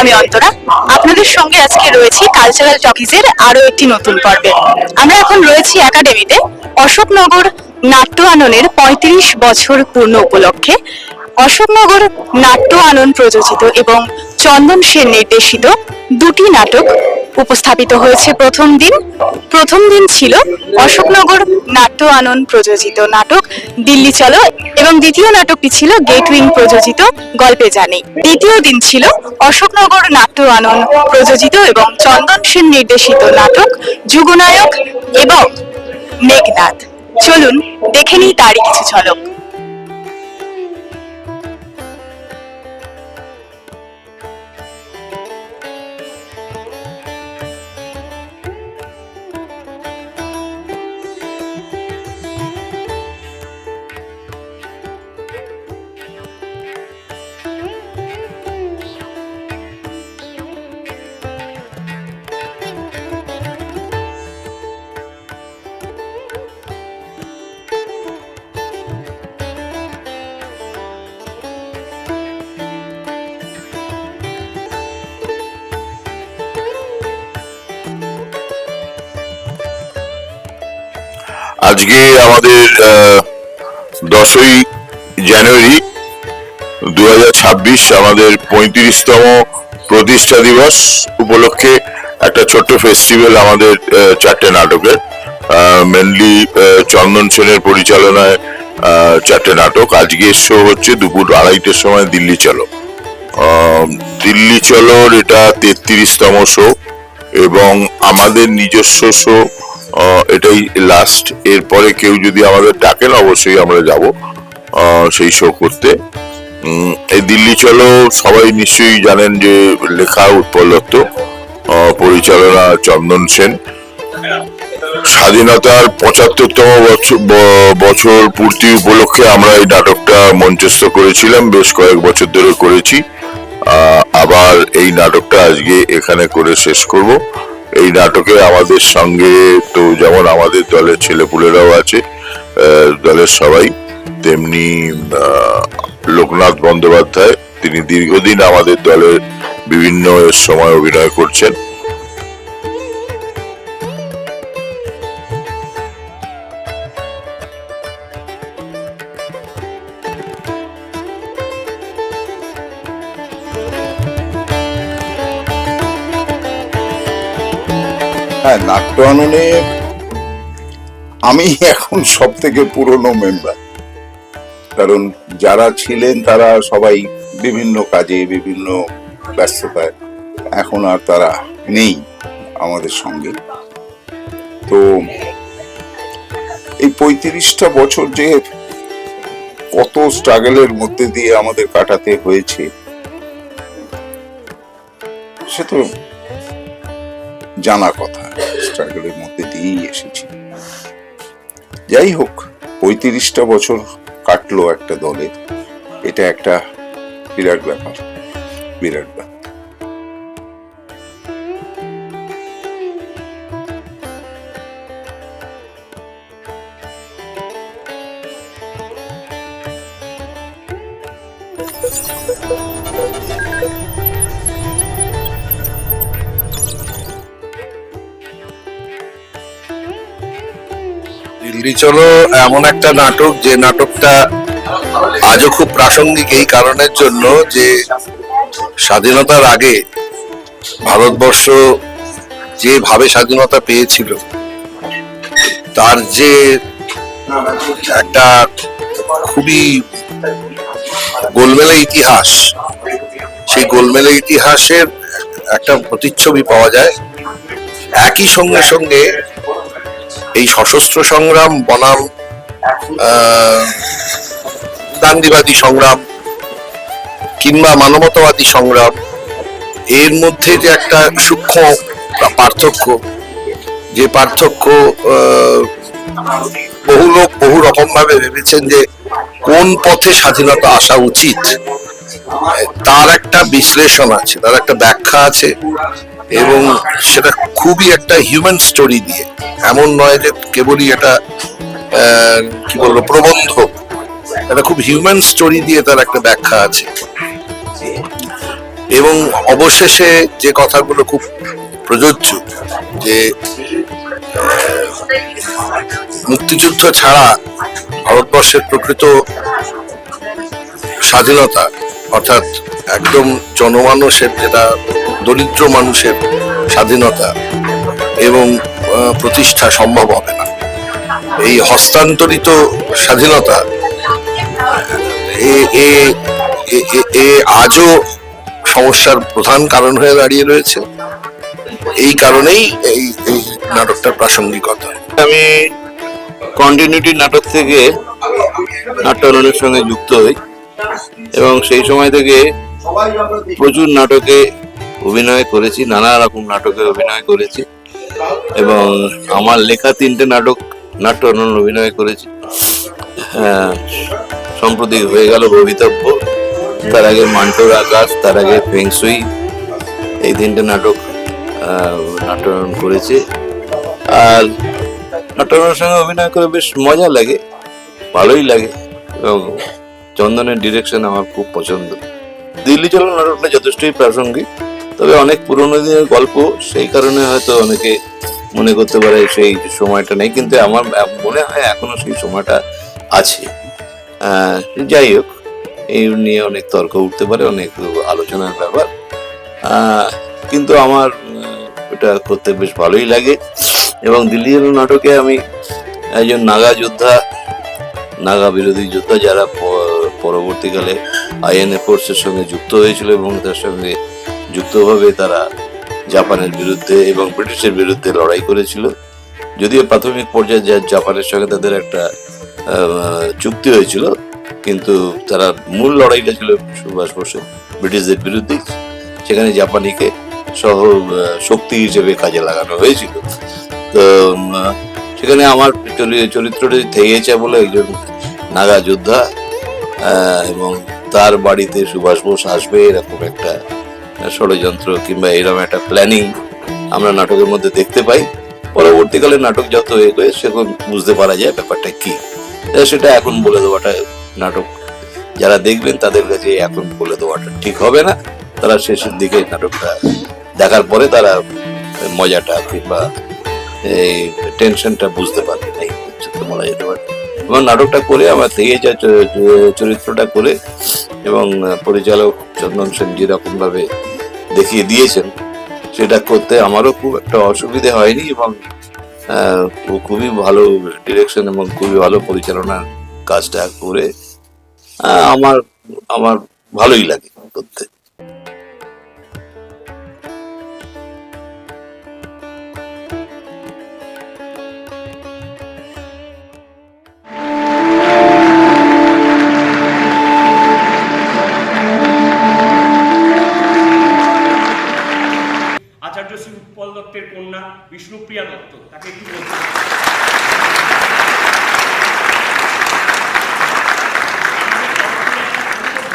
আমি অন্তরা। আপনাদের সঙ্গে আজকে রয়েছি কালচারাল টকিজের আরো একটি নতুন পর্বে। আমরা এখন রয়েছি একাডেমিতে। অশোকনগর নাট্য আননের ৩৫ বছর পূর্ণ উপলক্ষে অশোকনগর নাট্য আনন প্রযোজিত এবং চন্দন সেন নির্দেশিত দুটি নাটক উপস্থাপিত হয়েছে। প্রথম দিন ছিল অশোকনগর নাট্য আনন প্রযোজিত নাটক দিল্লি চলো এবং দ্বিতীয় নাটকটি ছিল গেটউইং প্রযোজিত গল্পে জানি। দ্বিতীয় দিন ছিল অশোকনগর নাট্য আনন প্রযোজিত এবং চন্দন সেন নির্দেশিত নাটক যুগনায়ক এবং মেঘনাদ। চলুন দেখে নিই তারই কিছু ঝলক। আজকে আমাদের 10ই জানুয়ারি 2026 আমাদের 35তম প্রতিষ্ঠা দিবস উপলক্ষে একটা ছোট্ট ফেস্টিভ্যাল আমাদের 4টে নাটকের, মেনলি চন্দন সেনের পরিচালনায় 4টে নাটক। আজকে শো হচ্ছে দুপুর 2:30টার সময় দিল্লি চলো। দিল্লি চলোর এটা 33তম শো এবং আমাদের নিজস্ব শো এটাই লাস্ট। এরপরে কেউ যদি আমাদের ডাকেন অবশ্যই আমরা যাব সেই শো করতে। এই দিল্লি চলো সবাই নিশ্চয়ই জানেন যে লেখা উৎপল দত্ত, পরিচালনা চন্দন সেন। স্বাধীনতার 75তম বছর পূর্তি উপলক্ষে আমরা এই নাটকটা মঞ্চস্থ করেছিলাম, বেশ কয়েক বছর ধরে করেছি। আবার এই নাটকটা আজকে এখানে করে শেষ করব। এই নাটকে আমাদের সঙ্গে তো যেমন আমাদের দলের ছেলেপুলেরাও আছে, দলের সবাই, তেমনি লোকনাথ বন্দ্যোপাধ্যায়, তিনি দীর্ঘদিন আমাদের দলের বিভিন্ন সময় অভিনয় করছেন। হ্যাঁ, নাট্য আননে আমি এখন সব থেকে পুরনো মেম্বার, কারণ যারা ছিলেন তারা সবাই বিভিন্ন কাজে বিভিন্ন ব্যস্ততায় এখন আর তারা নেই আমাদের সঙ্গে। তো এই 35টা বছর যে কত স্ট্রাগলের মধ্যে দিয়ে আমাদের কাটাতে হয়েছে সে তো জানা কথা, স্ট্রাগলের মধ্যে দিয়েই এসেছি। যাই হোক, 35টা বছর কাটলো একটা দলের, এটা একটা বিরাট ব্যাপার, বিরাট ব্যাপার। দিল্লি চলো এমন একটা নাটক, যে নাটকটা আজও খুব প্রাসঙ্গিক এই কারণের জন্য যে স্বাধীনতার আগে ভারতবর্ষ যেভাবে স্বাধীনতা পেয়েছিল তার যে একটা খুবই গোলমেলে ইতিহাস, সেই গোলমেলে ইতিহাসের একটা প্রতিচ্ছবি পাওয়া যায়। একই সঙ্গে সঙ্গে এই সশস্ত্র সংগ্রাম বনাম গান্ধীবাদী সংগ্রাম কিংবা মানবতাবাদী সংগ্রাম, এর মধ্যে যে একটা সূক্ষ্ম পার্থক্য, যে পার্থক্য বহু লোক বহু রকম ভাবে ভেবেছেন যে কোন পথে স্বাধীনতা আসা উচিত, তার একটা বিশ্লেষণ আছে, তার একটা ব্যাখ্যা আছে এবং সেটা খুবই একটা হিউম্যান স্টোরি দিয়ে, এমন নয় যে কেবলই এটা কি বলবো প্রবন্ধ, এটা খুব হিউম্যান স্টোরি দিয়ে তার একটা ব্যাখ্যা আছে। এবং অবশেষে যে কথাগুলো খুব প্রযোজ্য, যে মুক্তিযুদ্ধ ছাড়া ভারতবর্ষের প্রকৃত স্বাধীনতা, অর্থাৎ একদম জনমানুষের, যেটা দরিদ্র মানুষের স্বাধীনতা এবং প্রতিষ্ঠা সম্ভব হবে না। এই হস্তান্তরিত স্বাধীনতা আজও সমস্যার প্রধান কারণ হয়ে দাঁড়িয়ে রয়েছে। এই কারণেই এই নাটকটার প্রাসঙ্গিকতা। আমি কন্টিনিউটি নাটক থেকে নাট্যায়নের সঙ্গে যুক্ত হই এবং সেই সময় থেকে প্রচুর নাটকে অভিনয় করেছি, নানা রকম নাটকে অভিনয় করেছি এবং আমার লেখা 3টে নাটক নাট্যায়ন অভিনয় করেছি। সম্প্রতি হয়ে গেল ভবিতব্য, তার আগে মান্টোর আকাশ, তার আগে ফেংসুই, এই 3টে নাটক নাট্যায়ন করেছি। আর নাট্যায়নের সঙ্গে অভিনয় করে বেশ মজা লাগে, ভালোই লাগে এবং চন্দনের ডিরেকশন আমার খুব পছন্দ। দিল্লি চলো নাটকটা যথেষ্টই প্রাসঙ্গিক, তবে অনেক পুরোনো দিনের গল্প, সেই কারণে হয়তো অনেকে মনে করতে পারে সেই সময়টা নেই, কিন্তু আমার মনে হয় এখনো সেই সময়টা আছে। যাই হোক, এই নিয়ে অনেক তর্ক উঠতে পারে, অনেক আলোচনার ব্যাপার, কিন্তু আমার এটা করতে বেশ ভালোই লাগে। এবং দিল্লি চলো নাটকে আমি একজন নাগা যোদ্ধা, নাগা বিরোধী যোদ্ধা, যারা পরবর্তীকালে আইএনএ ফোর্সের সঙ্গে যুক্ত হয়েছিল এবং তার সঙ্গে যুক্তভাবে তারা জাপানের বিরুদ্ধে এবং ব্রিটিশের বিরুদ্ধে লড়াই করেছিল। যদিও প্রাথমিক পর্যায়ে জাপানের সঙ্গে তাদের একটা চুক্তি হয়েছিল, কিন্তু তারা মূল লড়াইটা ছিল সুভাষ বোসের ব্রিটিশদের বিরুদ্ধে। সেখানে জাপানিকে সহ শক্তি হিসেবে কাজে লাগানো হয়েছিল। তো সেখানে আমার চরিত্রটি থেকেছে বলে একজন নাগা যোদ্ধা, এবং তার বাড়িতে সুভাষ বোস আসবে এরকম একটা ষড়যন্ত্র কিংবা এরকম একটা প্ল্যানিং আমরা নাটকের মধ্যে দেখতে পাই। পরবর্তীকালে নাটক যত এগোয় সেখন বুঝতে পারা যায় ব্যাপারটা কি। সেটা এখন বলে দেওয়াটা, নাটক যারা দেখবেন তাদের কাছে এখন বলে দেওয়াটা ঠিক হবে না। তারা শেষের দিকে নাটকটা দেখার পরে তারা মজাটা কিংবা এই টেনশনটা বুঝতে পারবে, এই বলা যেতে পারে। এবং নাটকটা করে আমার থেকে যা চরিত্রটা করে এবং পরিচালক চন্দন সেন যেরকম ভাবে দেখিয়ে দিয়েছেন, সেটা করতে আমারও খুব একটা অসুবিধে হয়নি এবং ও খুবই ভালো ডিরেকশন এবং খুবই ভালো পরিচালনার কাজটা করে আমার আমার ভালোই লাগে করতে। আচার্য শ্রী উৎপল দত্তের কন্যা বিষ্ণুপ্রিয়া দত্ত, তাকে কি বলতে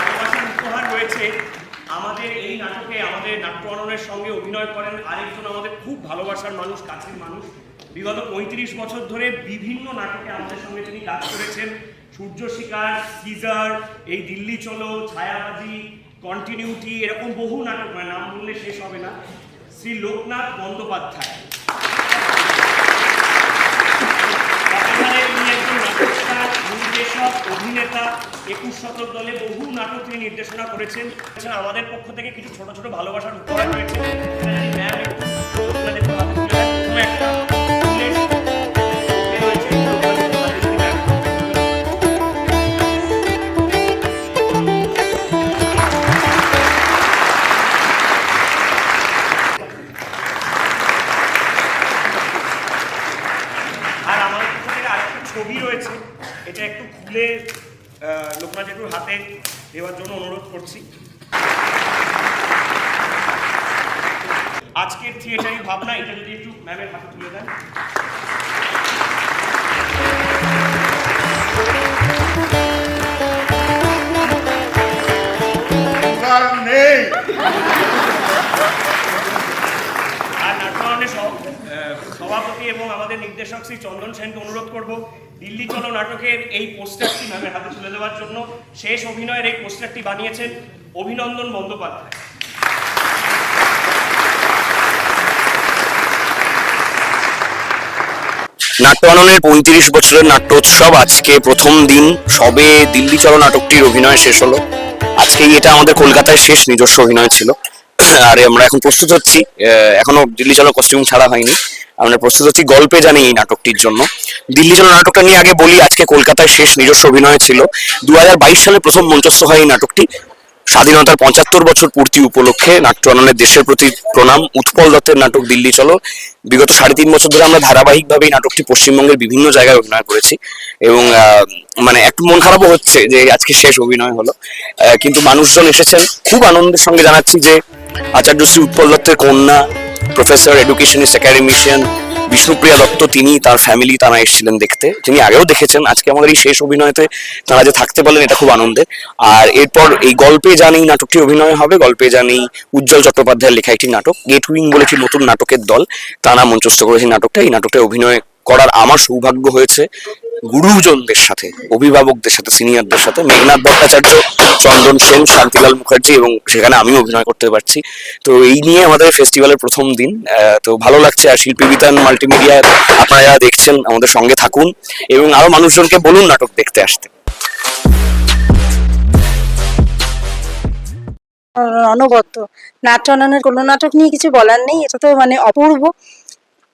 ভালোবাসার উপহার রয়েছে। আমাদের এই নাটকে আমাদের নাট্যায়নের সঙ্গে অভিনয় করেন আরেকজন আমাদের খুব ভালোবাসার মানুষ, কাছের মানুষ। বিগত 35 বছর ধরে বিভিন্ন নাটকে আমাদের সঙ্গে তিনি কাজ করেছেন। সূর্য শিকার, সিজার, এই দিল্লি চলো, ছায়াবাজি, কন্টিনিউটি, এরকম বহু নাটক, নাম বললে শেষ হবে না। শ্রী লোকনাথ বন্দ্যোপাধ্যায়, তিনি একজন নাটককার, নির্দেশক, অভিনেতা। 21 শতক দলে বহু নাটক তিনি নির্দেশনা করেছেন। আমাদের পক্ষ থেকে কিছু ছোট ছোট ভালোবাসার উপহার রয়েছে। আর আমাদের পক্ষ থেকে আরেকটা ছবি রয়েছে, এটা একটু খুলে লোকনাথ জেঠুর হাতে দেওয়ার জন্য অনুরোধ করছি। আজকের থিয়েটারি ভাবনা, এটা যদি একটু ম্যামের হাতে তুলে দেন। আর নাট্যায়নের সভাপতি এবং আমাদের নির্দেশক শ্রী চন্দন সেনকে অনুরোধ করব দিল্লি চলো নাটকের এই পোস্টারটি ম্যামের হাতে তুলে দেওয়ার জন্য। শেষ অভিনয়ের এই পোস্টারটি বানিয়েছেন অভিনন্দন বন্দ্যোপাধ্যায়। নাট্যায়নের 35 বছরের নাট্যোৎসব আজকে প্রথম দিন। সবে দিল্লি চলো নাটকটির অভিনয় শেষ হলো। আজকেই এটা আমাদের কলকাতায় শেষ নিজস্ব অভিনয় ছিল। আর আমরা এখন প্রস্তুত হচ্ছি, এখনো দিল্লি চলো কস্টিউম ছাড়া হয়নি, আমরা প্রস্তুত হচ্ছি গল্পে জানি এই নাটকটির জন্য। দিল্লি চলো নাটকটা নিয়ে আগে বলি, আজকে কলকাতায় শেষ নিজস্ব অভিনয় ছিল। 2022 সালে প্রথম মঞ্চস্থ হয় এই নাটকটি। স্বাধীনতার 75 বছর পূর্তি উপলক্ষে নাট্যায়নের দেশের প্রতি প্রণাম, উৎপল দত্তের নাটক দিল্লি চলো। বিগত 3.5 বছর ধরে আমরা ধারাবাহিকভাবে এই নাটকটি পশ্চিমবঙ্গের বিভিন্ন জায়গায় অভিনয় করেছি এবং মানে একটু মন খারাপও হচ্ছে যে আজকে শেষ অভিনয় হলো। কিন্তু মানুষজন এসেছেন, খুব আনন্দের সঙ্গে জানাচ্ছি যে আচার্য শ্রী উৎপল দত্তের কন্যা, professor educationist academician Bishnupriya Dutta, তিনি তার ফ্যামিলি তারা এসেছিলেন দেখতে, তিনি আগেও দেখেছেন। আজকে আমাদের এই শেষ অভিনয়তে তারা যে থাকতে পারলেন এটা খুব আনন্দের। আর এরপর এই গল্পে জানি নাটকটি অভিনয় হবে। গল্পে জানি উজ্জ্বল চট্টোপাধ্যায়ের লেখা একটি নাটক, গেট উইং বলে একটি নতুন নাটকের দল, তারা মঞ্চস্থ করেছে নাটকটা। এই নাটকটা অভিনয় করার আমার সৌভাগ্য হয়েছে গুরুজনদের সাথে, অভিভাবকদের সাথে, সিনিয়রদের সাথে, মেঘনাথ ভট্টাচার্য, চন্দন সেন, শান্তিলাল মুখার্জি, এবং সেখানে আমিও অভিনয় করতে পারছি। তো এই নিয়ে আমাদের ফেস্টিভ্যালের প্রথম দিন, তো ভালো লাগছে। আর শিল্পী বিতান মাল্টিমিডিয়া আপনারা যারা দেখছেন আমাদের সঙ্গে থাকুন এবং আরো মানুষজনকে বলুন নাটক দেখতে আসতে। অনবদ্য নাট্যায়নের কোনো নাটক নিয়ে কিছু বলার নেই, এটা তো মানে অপূর্ব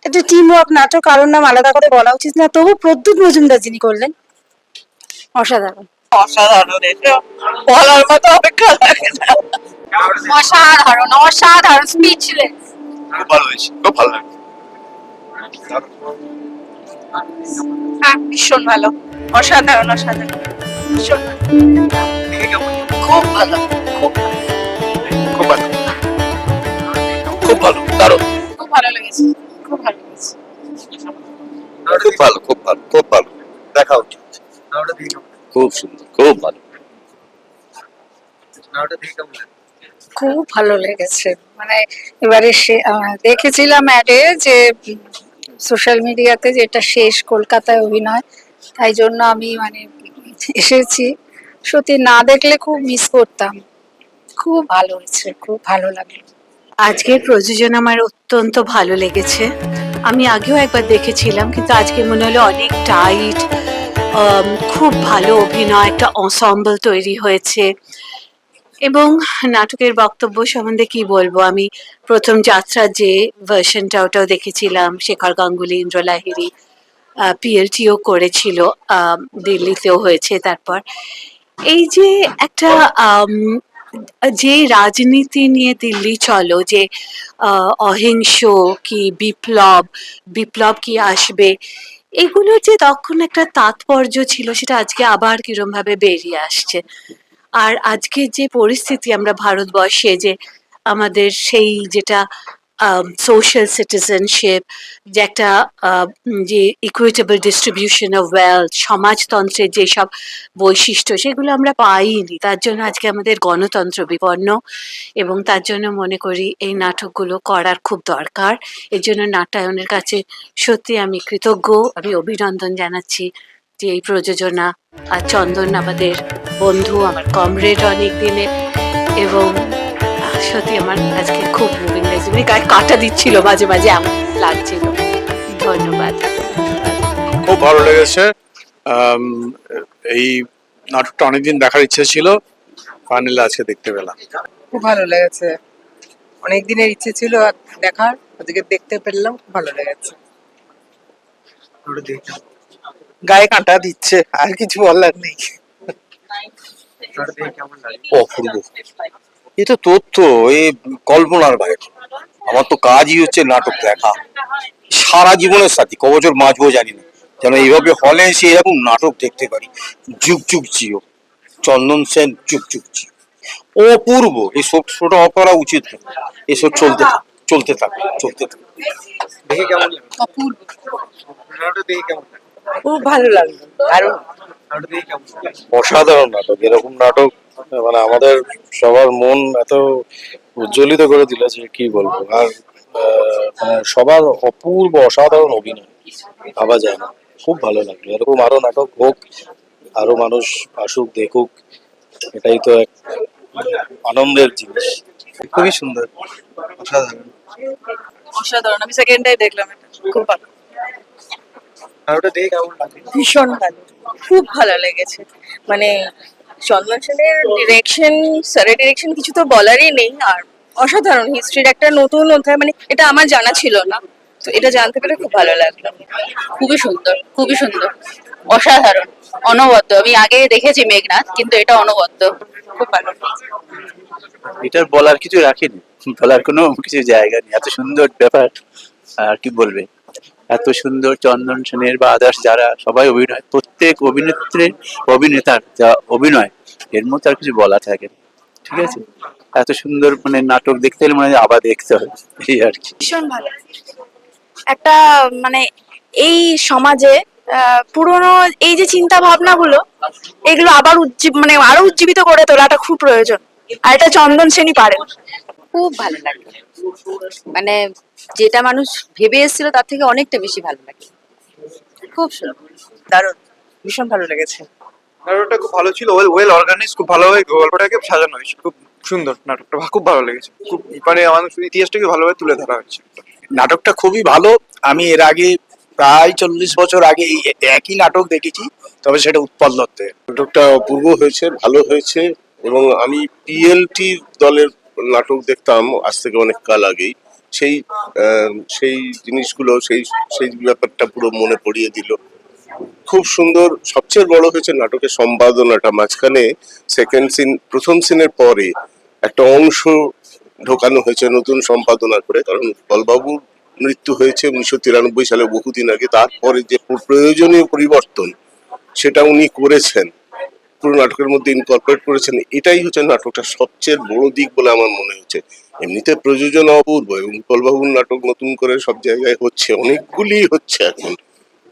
একটা টিম ওয়ার্ক নাটক, কারোর নাম আলাদা করে বলা উচিত না, তবু প্রদ্যুৎ মজুমদার যিনি করলেন অসাধারণ। অসাধারণ, এটা বলার মতো অপেক্ষা লাগে না। অসাধারণ অসাধারণ, স্পিচলেস। খুব ভালো হয়েছে, খুব ভালো লাগছে। ভীষণ ভালো, অসাধারণ অসাধারণ, ভীষণ ভালো। খুব ভালো, খুব খুব ভালো, খুব ভালো, দারুণ, খুব ভালো লেগেছে, খুব ভালো লেগেছে। খুব ভালো, খুব ভালো, খুব ভালো, দেখা উচিত। খুব সুন্দর, খুব ভালো। খুব ভালো লেগেছে, মানে এবারে দেখেছিলাম অ্যাডে যে সোশ্যাল মিডিয়াতে যে এটা শেষ কলকাতায় অভিনয়, তাই জন্য আমি মানে এসেছি। সত্যি না দেখলে খুব মিস করতাম। খুব ভালো হয়েছে, খুব ভালো লাগলো। আজকের প্রযোজনা আমার অত্যন্ত ভালো লেগেছে। আমি আগেও একবার দেখেছিলাম, কিন্তু আজকে মনে হলো অনেক টাইট, খুব ভালো অভিনয়, একটা ensemble তৈরি হয়েছে। এবং নাটকের বক্তব্য সম্বন্ধে কি বলবো, আমি প্রথম যাত্রার যে ভার্সনটা ওটাও দেখেছিলাম, শেখর গাঙ্গুলি, ইন্দ্র লাহিড়ী, পিএলটিও করেছিল, দিল্লিতেও হয়েছে। তারপর এই যে একটা যে রাজনীতি নিয়ে দিল্লি চলো, যে অহিংস কি বিপ্লব, বিপ্লব কি আসবে, এগুলো যে তখন একটা তাৎপর্য ছিল, সেটা আজকে আবার কিরম ভাবে বেরিয়ে আসছে। আর আজকে যে পরিস্থিতি আমরা ভারতবর্ষে, যে আমাদের সেই যেটা সোশ্যাল সিটিজেনশিপ, যে একটা যে ইকুইটেবল ডিস্ট্রিবিউশন অফ ওয়েলথ, সমাজতন্ত্রের যেসব বৈশিষ্ট্য, সেগুলো আমরা পাইনি। তার জন্য আজকে আমাদের গণতন্ত্র বিপন্ন, এবং তার জন্য মনে করি এই নাটকগুলো করার খুব দরকার। এর জন্য নাট্যায়নের কাছে সত্যি আমি কৃতজ্ঞ, আমি অভিনন্দন জানাচ্ছি যে এই প্রযোজনা। আর চন্দন আমাদের বন্ধু, আমার কমরেড অনেক দিনের, এবং সত্যি আমার আজকে খুব মুভিং লাগছে, মানে গায়ে কাঁটা দিচ্ছিল মাঝে মাঝে, এমন লাগছিল। ধন্যবাদ। খুব ভালো লেগেছে। এই নাটকটা অনেকদিন দেখার ইচ্ছে ছিল, ফাইনালি আজকে দেখতে পেলাম। খুব ভালো লেগেছে, অনেক দিনের ইচ্ছে ছিল দেখার, আজকে দেখতে পেলাম, খুব ভালো লেগেছে। গায়ে কাঁটা দিচ্ছে, আর কিছু বলার নেই। অপূর্ব, এ তো তথ্য, এই কল্পনার বাইরে। আমার তো কাজই হচ্ছে নাটক দেখা, সারা জীবনের সাথী, ক বছর বাঁচবো জানি না, যেন এইভাবে হলে এসে এরকম নাটক দেখতে পারি। যুগ যুগ জিও, চন্দন সেন যুগ যুগ জিও, অপূর্ব। এই সব শোটা অফ করা উচিত না, এসব চলতে থাক, চলতে থাক, চলতে থাক। দেখে কেমন লাগে? অপূর্ব, দেখে কেমন লাগে? খুব ভালো লাগলো, দারুণ। অসাধারণ নাটক, এরকম নাটক মানে আমাদের সবার মন এত উজ্জ্বলিত করে দিল যে কি বলবো। আর মানে সবার অপূর্ব অসাধারণ অভিনয়, ভাবা যায় না। খুব ভালো লাগলো, এরকম আরো নাটক হোক, আরো মানুষ আসুক, দেখুক, এটাই তো এক আনন্দের জিনিস। খুবই সুন্দর, অসাধারণ, অসাধারণ। আমি সেকেন্ড টাইম দেখলাম এটা, খুব ভালো। আর ওটা দেখে কেমন লাগে? ভীষণ ভালো, খুব ভালো লেগেছে। মানে চন্দন সেনের ডিরেকশন, স্যারের ডিরেকশন কিছু তো বলারই নেই। আর অসাধারণ, হিস্ট্রির একটা নতুন অধ্যায়, মানে এটা আমার জানা ছিল না, তো এটা জানতে পেরে খুব ভালো লাগলো। খুবই সুন্দর, খুবই সুন্দর, অসাধারণ, অনবদ্য। আমি আগে দেখেছি মেঘনাথ, কিন্তু এটা অনবদ্য, খুব ভালো। এটার বলার কিছু রাখেনি, বলার কোনো কিছু জায়গা নেই, এত সুন্দর ব্যাপার। আর কি বলবে, এত সুন্দর চন্দন সেনের বা আদার্স যারা সবাই অভিনয়, প্রত্যেক অভিনেত্রীর অভিনেতার যা অভিনয়, এর মধ্যে আর কিছু বলা থাকে না। ঠিক আছে, এত সুন্দর মানে নাটক দেখতে হলে মনে হয় আবার দেখতে হবে, এই আর কি। ভীষণ ভালো একটা, মানে এই সমাজে পুরনো এই যে চিন্তা ভাবনাগুলো, এগুলো আবার মানে আরো উজ্জীবিত করে তোলাটা খুব প্রয়োজন, আর এটা চন্দন সেনই পারেন। খুব ভালো লাগলো, মানে যেটা মানুষ ভেবে এসেছিল তার থেকে অনেকটা বেশি ভালো লাগে। খুব সুন্দর, দারুণ, ভীষণ ভালো লেগেছে। নাটকটা খুব ভালো ছিল, ওয়েল অর্গানাইজ, খুব ভালোভাবে গল্পটাকে সাজানো হয়েছে, খুব সুন্দর নাটকটা, খুব ভালো লেগেছে। খুব মানে আমাদের ইতিহাসটাকে ভালোভাবে তুলে ধরা হচ্ছে। নাটকটা খুবই ভালো। আমি এর আগে প্রায় 40 বছর আগে এই একই নাটক দেখেছি, তবে সেটা উৎপল দত্তের। নাটকটা অপূর্ব হয়েছে, ভালো হয়েছে। এবং আমি পিএলটি দলের নাটক দেখতাম আজ থেকে অনেক কাল আগেই। সেই সেই জিনিসগুলো, সেই সেই ব্যাপারটা পুরো মনে পড়িয়ে দিল। খুব সুন্দর। সবচেয়ে বড় হয়েছে নাটকের সম্পাদনাটা। মাঝখানে সেকেন্ড সিন, প্রথম সিনের পরে একটা অংশ ঢোকানো হয়েছে নতুন সম্পাদনা করে, কারণ বলবাবুর মৃত্যু হয়েছে 1993 সালে, বহুদিন আগে। তারপরে যে প্রয়োজনীয় পরিবর্তন সেটা উনি করেছেন, পুরো নাটকের মধ্যে ইনকর্পোরেট করেছেন। এটাই হচ্ছে নাটকটা সবচেয়ে বড় দিক বলে আমার মনে হচ্ছে। এমনিতে প্রযোজনা অপূর্ব, এবং বলবাবুর নাটক নতুন করে সব জায়গায় হচ্ছে, অনেকগুলি হচ্ছে এখন,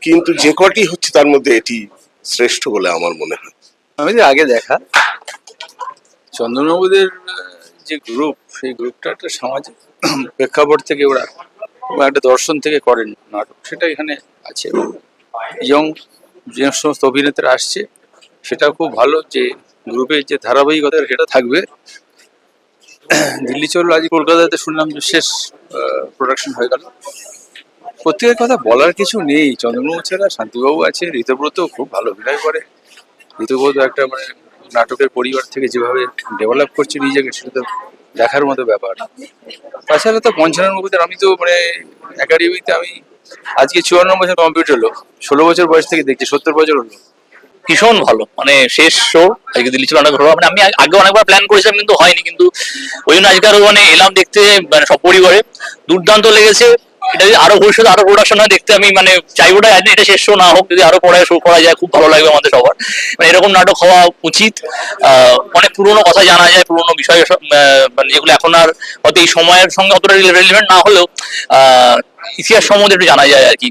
কিন্তু যে কটি হচ্ছে তার মধ্যে এটি শ্রেষ্ঠ বলে আমার মনে হয়। আমি যে আগে দেখা চন্দনবাবুদের যে গ্রুপ, সেই গ্রুপটা একটা সামাজিক প্রেক্ষাপট থেকে ওরা এবং একটা দর্শন থেকে করেন নাটক, সেটা এখানে আছে। ইয়ং যে সমস্ত অভিনেতারা আসছে, সেটা খুব ভালো। যে গ্রুপের যে ধারাবাহিকতা সেটা থাকবে। দিল্লি চলো আজ কলকাতাতে শুনলাম যে শেষ প্রোডাকশন হয়ে গেল। প্রত্যেকের কথা বলার কিছু নেই, চন্দ্রবাবু ছাড়া শান্তিবাবু আছে, ঋতব্রত খুব ভালো অভিনয় করে। ঋতব্রত একটা মানে নাটকের পরিবার থেকে যেভাবে ডেভেলপ করছে নিজেকে, সেটা তো দেখার মতো ব্যাপার। তাছাড়া তো পঞ্চানন মুভিদের আমি তো মানে একাডেমিতে আমি আজকে 54 বছর কমপ্লিট হলো, 16 বছর বয়স থেকে দেখছি, 70 বছর হলো। ভীষণ ভালো, মানে শেষ শো আজকে দিল্লি চলো নাটক হলো। মানে আমি আগে অনেকবার প্ল্যান করেছিলাম কিন্তু হয়নি, কিন্তু ওই জন্য আজকে আরো মানে এলাম দেখতে, মানে সব পরিবারে দুর্দান্ত লেগেছে। এটা যদি আরো ভবিষ্যতে আরো প্রোডাকশন হয় দেখতে আমি মানে চাইবোটা, এটা শেষ শো না হোক, যদি আরো পরে শো করা যায় খুব ভালো লাগবে আমাদের সবার। মানে এরকম নাটক হওয়া উচিত। অনেক পুরোনো কথা জানা যায়, পুরোনো বিষয় মানে যেগুলো এখন আর হয়তো এই সময়ের সঙ্গে অতটা রিলেভেন্ট না হলেও ইতিহাস সম্বন্ধে একটু জানা যায় আর কি।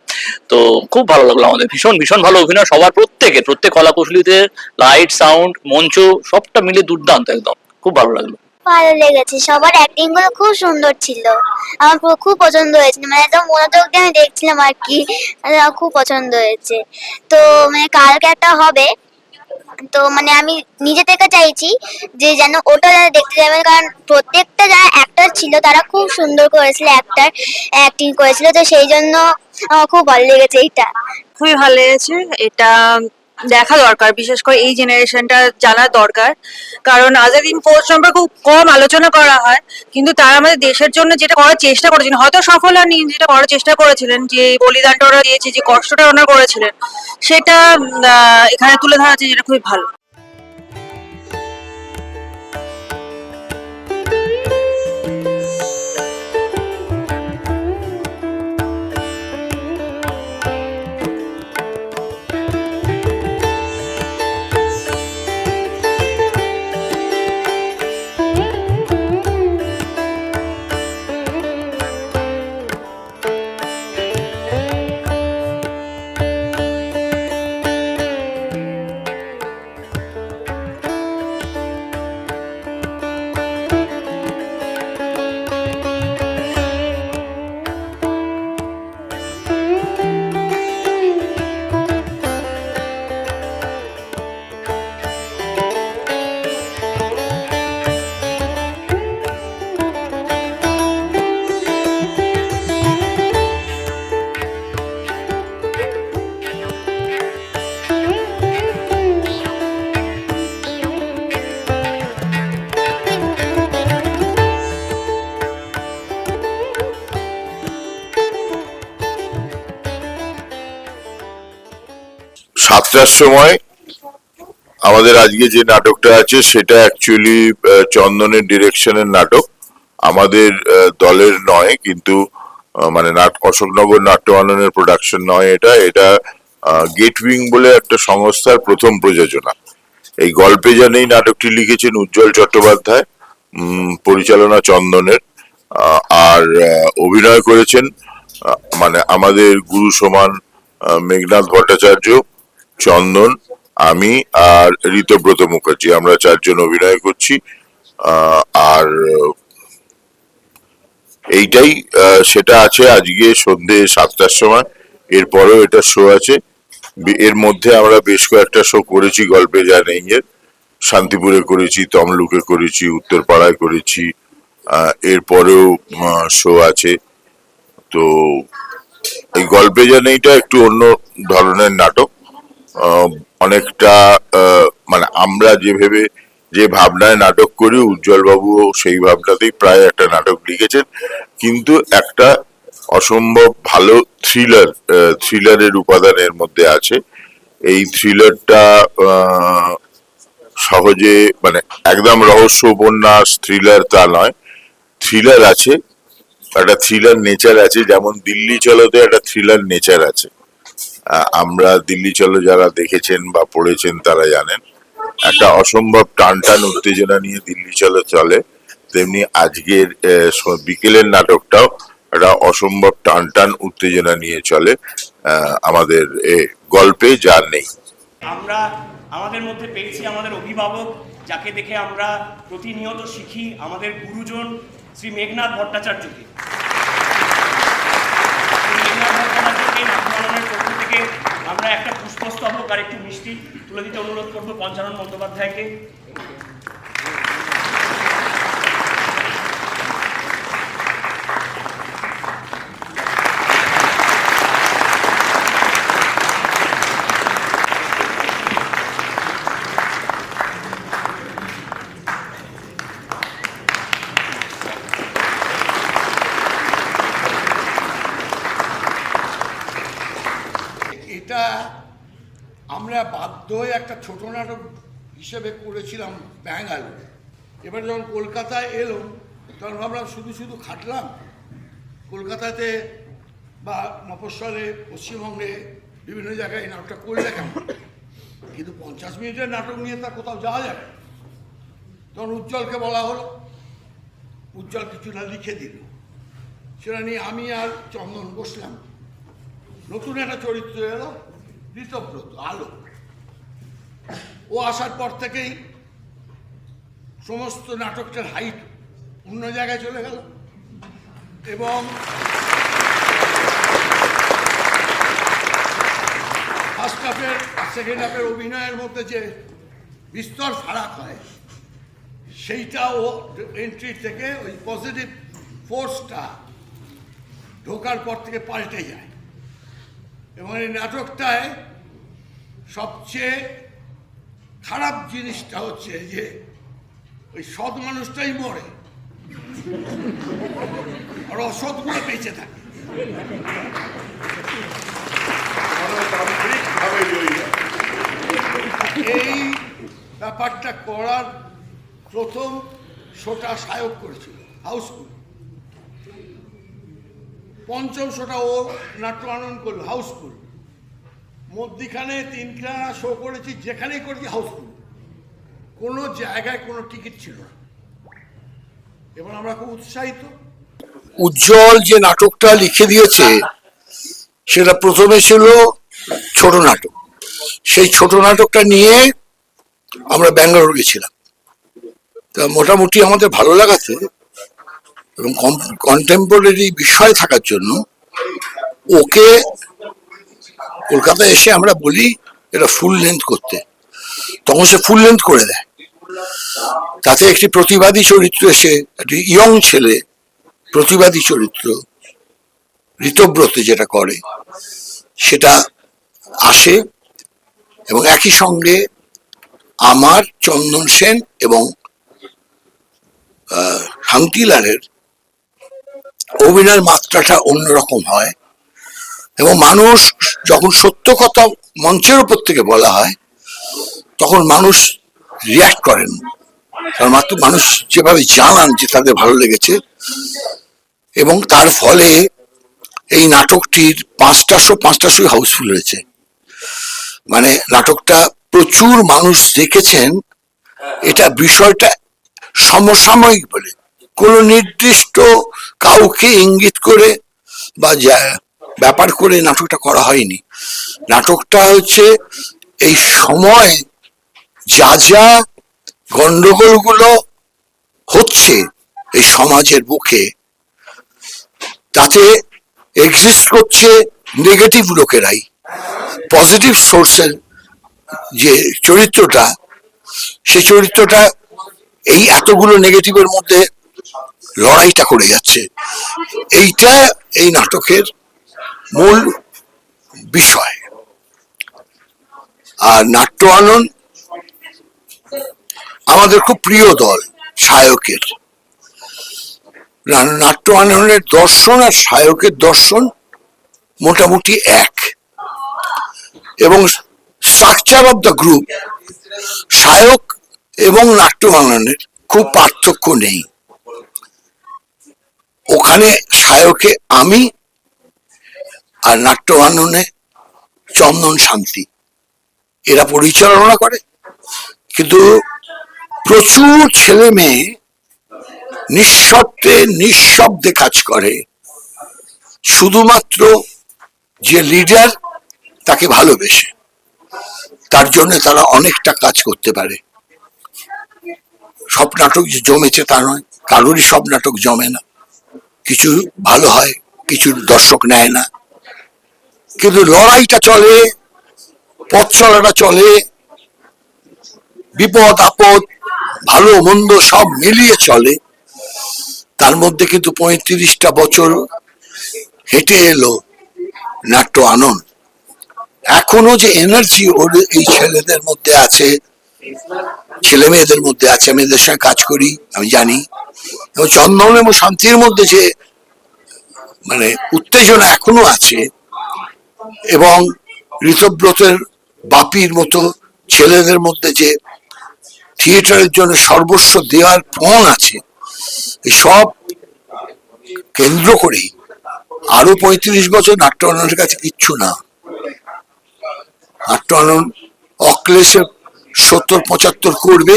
তো খুব ভালো লাগলো আমাদের, ভীষণ ভীষণ ভালো অভিনয় সবার, প্রত্যেক কলা কৌশলীদের, লাইট সাউন্ড মঞ্চ সবটা মিলে দুর্দান্ত, একদম খুব ভালো লাগলো। ভালো লেগেছে, সবার অ্যাক্টিং গুলো খুব সুন্দর ছিল, আমার খুব পছন্দ হয়েছে, মানে একদম মনোযোগ দিয়ে আমি দেখছিলাম আর কি, আমার খুব পছন্দ হয়েছে। তো মানে কালকে একটা হবে, তো মানে আমি নিজে থেকে চাইছি যে যেন ওটা দেখতে যাবেন, কারণ প্রত্যেকটা যারা অ্যাক্টর ছিল তারা খুব সুন্দর করেছিল, অ্যাক্টিং করেছিল, তো সেই জন্য আমার খুব ভালো লেগেছে এইটা। খুবই ভালো লেগেছে। এটা দেখা দরকার, বিশেষ করে এই জেনারেশনটা জানা দরকার, কারণ আজাদিন ফৌজ সম্পর্কে খুব কম আলোচনা করা হয়, কিন্তু তারা আমাদের দেশের জন্য যেটা করার চেষ্টা করেছিলেন, হয়তো সফল হননি, যেটা করার চেষ্টা করেছিলেন, যে বলিদানটা ওরা দিয়েছে, যে কষ্টটা ওনারা করেছিলেন, সেটা এখানে তুলে ধরা আছে, যেটা খুবই ভালো। 7টার সময় আমাদের আজকে যে নাটকটা আছে সেটা অ্যাকচুয়ালি চন্দনের ডিরেকশনের নাটক, আমাদের দলের নয়, কিন্তু মানে অশোকনগর নাট্য আননের প্রোডাকশন নয়, এটা এটা গেট উইং বলে একটা সংস্থার প্রথম প্রযোজনা। এই গল্পে জানেই নাটকটি লিখেছেন উজ্জ্বল চট্টোপাধ্যায়, পরিচালনা চন্দনের, আর অভিনয় করেছেন মানে আমাদের গুরু সমান মেঘনাথ ভট্টাচার্য, চন্দন, আমি আর ঋতব্রত মুখার্জি, আমরা 4 জন অভিনয় করছি। আর এইটাই সেটা আছে আজকে সন্ধে 7টার সময়। এরপরেও এটা শো আছে। এর মধ্যে আমরা বেশ কয়েকটা শো করেছি গল্পে যা নেই এর, শান্তিপুরে করেছি, তমলুকে করেছি, উত্তরপাড়ায় করেছি, এরপরেও শো আছে। তো এই গল্পে যা নেইটা একটু অন্য ধরনের নাটক, অনেকটা মানে আমরা যেভাবে যে ভাবনায় নাটক করি উজ্জ্বল বাবুও সেই ভাবনাতেই প্রায় একটা নাটক লিখেছেন, কিন্তু একটা অসম্ভব ভালো থ্রিলারের উপাদানের মধ্যে আছে। এই থ্রিলারটা সহজে মানে একদম রহস্য উপন্যাস থ্রিলার তা নয়, থ্রিলার আছে, একটা থ্রিলার নেচার আছে, যেমন দিল্লি চলোতে একটা থ্রিলার নেচার আছে। আমরা দিল্লি চলো যারা দেখেছেন বা পড়েছেন তারা জানেন একটা অসম্ভব টান টান উত্তেজনা নিয়ে দিল্লি চলো চলে, তেমনি আজকের বিকেলের নাটকটাও একটা অসম্ভব টান টান উত্তেজনা নিয়ে চলে আমাদের গল্পে যা নেই। আমরা আমাদের মধ্যে পেয়েছি আমাদের অভিভাবক, যাকে দেখে আমরা প্রতিনিয়ত শিখি, আমাদের গুরুজন শ্রী মেঘনাথ ভট্টাচার্যকে। পক্ষ থেকে আমরা একটা পুষ্পস্তবক আর একটু মিষ্টি তুলে দিতে অনুরোধ করবো পঞ্চানন বন্দ্যোপাধ্যায়কে। এটা আমরা বাধ্য হয়ে একটা ছোট নাটক হিসেবে করেছিলাম ব্যাঙ্গালোরে। এবার যখন কলকাতায় এলো তখন ভাবলাম শুধু শুধু খাটলাম কলকাতাতে বা মফস্বলে পশ্চিমবঙ্গে বিভিন্ন জায়গায় এই নাটকটা করলে কেমন, কিন্তু 50 মিনিটের নাটক নিয়ে তা কোথাও যাওয়া যাবে। তখন উজ্জ্বলকে বলা হলো, উজ্জ্বল কিছুটা লিখে দিল, সেটা নিয়ে আমি আর চন্দন বসলাম। নতুন একটা চরিত্র এলো ঋতব্রত, আলো। ও আসার পর থেকেই সমস্ত নাটকটার হাইট অন্য জায়গায় চলে গেল, এবং ফার্স্ট হাফের আর সেকেন্ড হাফের অভিনয়ের মধ্যে যে বিস্তর ফারাক হয় সেইটা ও এন্ট্রি থেকে ওই পজিটিভ ফোর্সটা ঢোকার পর থেকে পাল্টে যায়। এবং এই নাটকটায় সবচেয়ে খারাপ জিনিসটা হচ্ছে যে ওই সৎ মানুষটাই মরে আর অসৎগুলো বেঁচে থাকে। এই ব্যাপারটা করার প্রথম শোটা সায়ক করেছিল হাউসফুল, পঞ্চম শোটা ও নাট্য আনন্দ করলো হাউসফুল, মধ্যিখানে 3খানা শো করেছি, যেখানেই করেছি হাউসফুল, কোনো জায়গায় কোনো টিকিট ছিল না, এবং আমরা খুব উৎসাহিত। উজ্জ্বল যে নাটকটা লিখে দিয়েছে সেটা প্রথমে ছিল ছোট নাটক। সেই ছোট নাটকটা নিয়ে আমরা ব্যাঙ্গালোর গেছিলাম। তা মোটামুটি আমাদের ভালো লাগাতে এবং কন্টেম্পোরারি বিষয় থাকার জন্য ওকে কলকাতায় এসে আমরা বলি এটা ফুল লেন্থ করতে, তখন সে ফুল লেন্থ করে দেয়। তাতে একটি প্রতিবাদী চরিত্র এসে, একটি ইয়ং ছেলে প্রতিবাদী চরিত্র ঋতব্রত যেটা করে সেটা আসে, এবং একই সঙ্গে আমার, চন্দন সেন এবং শান্তিলালের অভিনয়ের মাত্রাটা অন্যরকম হয়। এবং মানুষ যখন সত্য কথা মঞ্চের উপর থেকে বলা হয় তখন মানুষ রিয়াক্ট করেন, কারণ মাত্র মানুষ যেভাবে জানান যে তাদের ভালো লেগেছে, এবং তার ফলে এই নাটকটির 5টার শো হাউসফুল হয়েছে। মানে নাটকটা প্রচুর মানুষ দেখেছেন। এটা বিষয়টা সমসাময়িক বলে কোন নির্দিষ্ট কাউকে ইঙ্গিত করে বা ব্যাপার করে নাটকটা করা হয়নি। নাটকটা হচ্ছে এই সময় যা যা গন্ডগোলগুলো হচ্ছে এই সমাজের বুকে, তাতে এক্সিস্ট করছে নেগেটিভ লোকেরাই। পজিটিভ সোর্সের যে চরিত্রটা, সেই চরিত্রটা এই এতগুলো নেগেটিভের মধ্যে লড়াইটা করে যাচ্ছে। এইটা এই নাটকের মূল বিষয়। আর নাট্য আনন্দ আমাদের খুব প্রিয় দল সায়কের। নাট্য আনন্দের দর্শন আর সায়কের দর্শন মোটামুটি এক, এবং structure of the group Sayak এবং নাট্য আনন্দের খুব পার্থক্য নেই। ওখানে সায়কে আমি, আর নাট্য আনন্দে চন্দন শান্তি, এরা পরিচালনা করে। কিন্তু প্রচুর ছেলে মেয়ে নিঃশর্তে নিঃশব্দে কাজ করে, শুধুমাত্র যে লিডার তাকে ভালোবেসে। তার জন্য তারা অনেকটা কাজ করতে পারে। সব নাটক যে জমেছে তা নয়, কারোরই সব নাটক জমে না। কিছু ভালো হয়, কিছু দর্শক নেয় না, কিন্তু লড়াইটা চলে, পথ চলাটা চলে, বিপদ আপদ ভালো মন্দ সব মিলিয়ে চলে। তার মধ্যে কিন্তু 35টা বছর হেঁটে এলো নাট্য আনন্দ। এখনো যে এনার্জি ওর এই ছেলেদের মধ্যে আছে, ছেলে মেয়েদের মধ্যে আছে, আমি এদের সঙ্গে কাজ করি, আমি জানি। এবং চন্দন এবং শান্তির মধ্যে যে মানে উত্তেজনা এখনো আছে, এবং ঋতব্রতের বাপির মতো ছেলেদের মধ্যে যে থিয়েটারের জন্য সর্বস্ব দেওয়ার পণ আছে, সব কেন্দ্র করেই আরো 35 বছর নাট্য আনন্দের কাছে কিচ্ছু না। নাট্য আনন্দ অক্লেশে 70-75 করবে,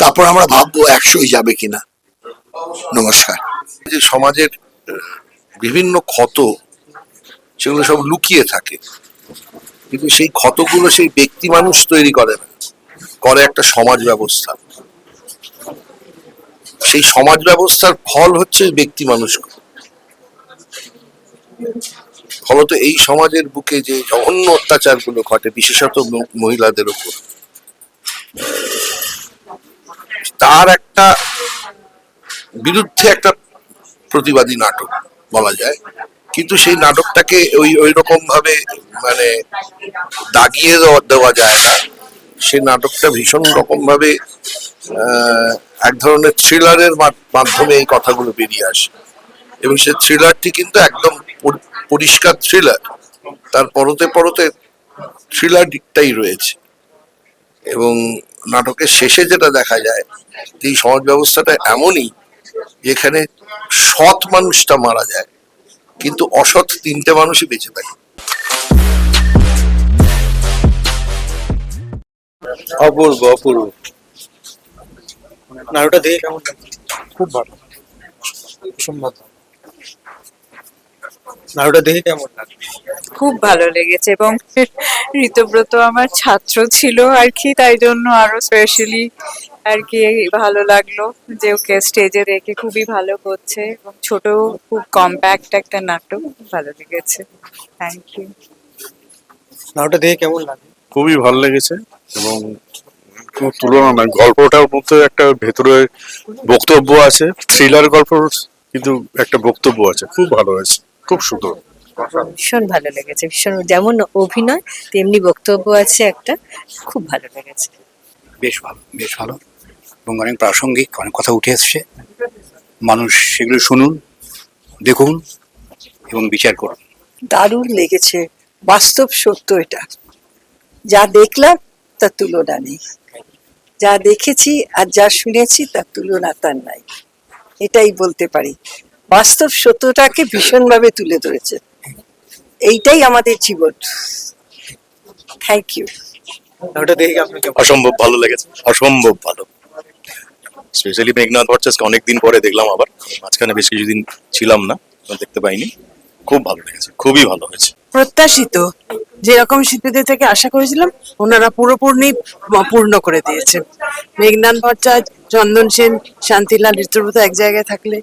তারপর আমরা ভাববো 100 যাবে কিনা। নমস্কার। যে সমাজের বিভিন্ন ক্ষত, সেগুলো সব লুকিয়ে থাকে, কিন্তু সেই ক্ষতগুলো সেই ব্যক্তি মানুষ তৈরি করে না, করে একটা সমাজ ব্যবস্থা। সেই সমাজ ব্যবস্থার ফল হচ্ছে ব্যক্তি মানুষ। ফলত এই সমাজের বুকে যে জঘন্য অত্যাচার গুলো ঘটে, বিশেষত মহিলাদের উপর, তার একটা বিরুদ্ধে একটা প্রতিবাদী নাটক বলা যায়। কিন্তু সেই নাটকটাকে ওই রকম ভাবে মানে দাগিয়ে দেওয়া যায় না। সেই নাটকটা ভীষণ রকম ভাবে এক ধরনের থ্রিলারের মাধ্যমে এই কথাগুলো বেরিয়ে আসে, এবং সেই থ্রিলারটি কিন্তু একদম পরিষ্কার থ্রিলার। তার পরতে পরতে থ্রিলার দিকটাই রয়েছে। এবং নাটকের শেষে যেটা দেখা যায়, এই সমাজ ব্যবস্থাটা এমনই যেখানে সৎ মানুষটা মারা যায়, কিন্তু অসৎ 3টে মানুষই বেঁচে থাকে। অপূর্ব অপূর্ব। নাটকটা দেখে কেমন লাগছে? খুব ভালো, ভীষণ ভালো। নাটকটা দেখে কেমন লাগছে? খুব ভালো লেগেছে, এবং ঋতব্রত আমার ছাত্র ছিল আর কি, তাই জন্য আরো স্পেশালি আর কি ভালো লাগলো যে ওকে স্টেজে দেখে। খুবই ভালো করছে, এবং ছোট খুব কম্প্যাক্ট একটা নাটক, খুব ভালো লেগেছে। Thank you. নাটকটা দেখে কেমন লাগে? খুবই ভালো লেগেছে, এবং কোনো তুলনা নয়। গল্পটার মধ্যে একটা ভেতরে বক্তব্য আছে, থ্রিলার গল্প, কিন্তু একটা বক্তব্য আছে। খুব ভালো হয়েছে, খুব সুন্দর। ভীষণ ভালো লেগেছে, ভীষণ। যেমন অভিনয় তেমনি বক্তব্য আছে একটা, খুব ভালো লেগেছে। বেশ ভালো, বেশ ভালো, এবং অনেক প্রাসঙ্গিক, অনেক কথা উঠে এসছে। মানুষ সেগুলো শুনুন, দেখুন এবং বিচার করুন। দারুণ লেগেছে, বাস্তব সত্য এটা। যা দেখলাম তার তুলনা নেই, যা দেখেছি আর যা শুনেছি তার তুলনা তার নাই, এটাই বলতে পারি। বাস্তব সত্যটাকে ভীষণভাবে তুলে ধরেছে, এইটাই আমাদের জীবন। Thank you. ওটা দেখে আপনাকে অসম্ভব ভালো লেগেছে, অসম্ভব ভালো। স্পেশালি মেঘনাথ ভট্টাচার্যকে অনেকদিন পরে দেখলাম, আবার মাঝখানে বেশ কিছুদিন ছিলাম না, দেখতে পাইনি। খুব ভালো লেগেছে, খুবই ভালো হয়েছে। প্রত্যাশিত, যেরকম শিল্পীদের থেকে আশা করেছিলাম ওনারা পুরোপুরি পূর্ণ করে দিয়েছে। মেঘনাথ ভট্টাচার্য, চন্দন সেন, শান্তিলাল, ঋতুব্রত এক জায়গায় থাকলে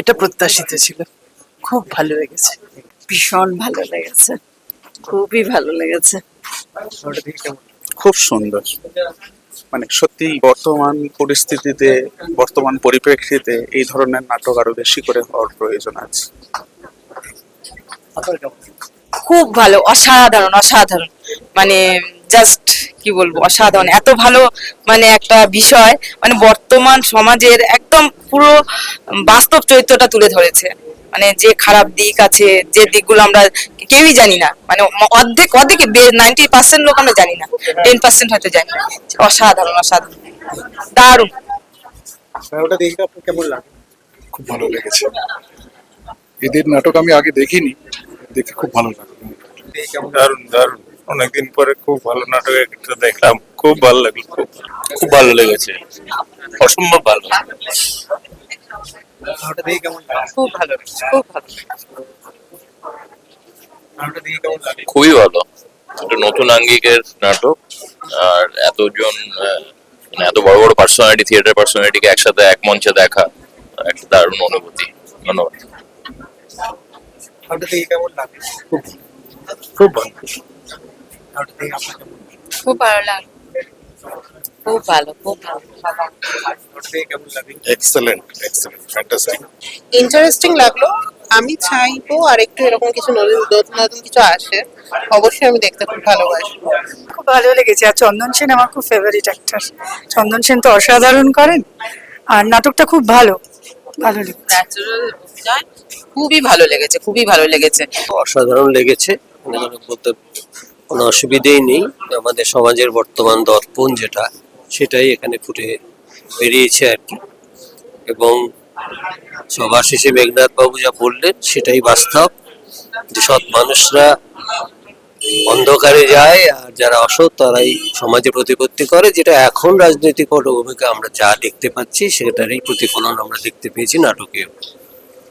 এটা প্রত্যাশিত ছিল। খুব ভালো লেগেছে, ভীষণ ভালো লেগেছে, খুবই ভালো লেগেছে। খুব সুন্দর, মানে সত্যি বর্তমান পরিস্থিতিতে, বর্তমান পরিপ্রেক্ষিতে এই ধরনের নাটক আরো বেশি করে হওয়ার প্রয়োজন আছে। খুব ভালো, অসাধারণ অসাধারণ, মানে জাস্ট কি বলবো, অসাধারণ। এত ভালো মানে একটা বিষয়, মানে বর্তমান সমাজের একদম পুরো বাস্তব চরিত্রটা তুলে ধরেছে। মানে যে খারাপ দিক আছে, যে দিকগুলো আমরা কেউই জানি না, মানে অর্ধেকে 90% লোক আমরা জানি না, 10% হয়তো জানি। অসাধারণ অসাধারণ, দারুণ। ওটা দেখে আপনার কেমন লাগে? খুব ভালো লেগেছে, এদের নাটক আমি আগে দেখিনি, দেখে খুব ভালো লাগলো। দারুণ দারুণ, অনেকদিন পরে খুব ভালো নাটক একটা দেখলাম, খুব ভালো লাগলো, খুব খুব ভালো লেগেছে, অসম্ভব ভালো। ওটা দেখে কেমন লাগে? খুব ভালো, খুব ভালো। ওটা দেখে কেমন লাগে? খুবই ভালো, একটা নতুন আঙ্গিকের নাটক। আর এতজন মানে এত বড় বড় পার্সোনালিটি, থিয়েটার পার্সোনালিটিকে একসাথে এক মঞ্চে দেখা একটা দারুণ অনুভূতি। ধন্যবাদ। ওটা দেখে কেমন লাগে? খুব ভালো। ওটা দেখে আপনার কেমন লাগে? খুব ভালো লাগলো, খুব ভালো, খুব ভালো। ওটা দেখে কেমন লাগে? Excellent excellent, fantastic. ইন্টারেস্টিং লাগলো। আমি চাইবো আর একটু এরকম কিছু নতুন নতুন কিছু আসে, অবশ্যই আমি দেখতে খুব ভালোবাসবো। খুব ভালো লেগেছে। আর চন্দন সেন আমার খুব ফেভারিট অ্যাক্টর, চন্দন সেন তো অসাধারণ করেন, আর নাটকটা খুব ভালো, ভালো লেগেছে। ন্যাচারাল অভিনয়, খুবই ভালো লেগেছে, খুবই ভালো লেগেছে। অসাধারণ লেগেছে, বলতে কোনো অসুবিধেই নেই। আমাদের সমাজের বর্তমান দর্পণ যেটা, সেটাই এখানে ফুটে বেরিয়েছে আর কি। এবং সবার শেষে মেঘনাথ বাবু যা বললেন সেটাই বাস্তব, যে সৎ মানুষরা অন্ধকারে যায় আর যারা অসৎ তারাই সমাজে প্রতিপত্তি করে, যেটা এখন রাজনৈতিক পটভূমিকা আমরা যা দেখতে পাচ্ছি সেটারই প্রতিফলন আমরা দেখতে পেয়েছি নাটকেও।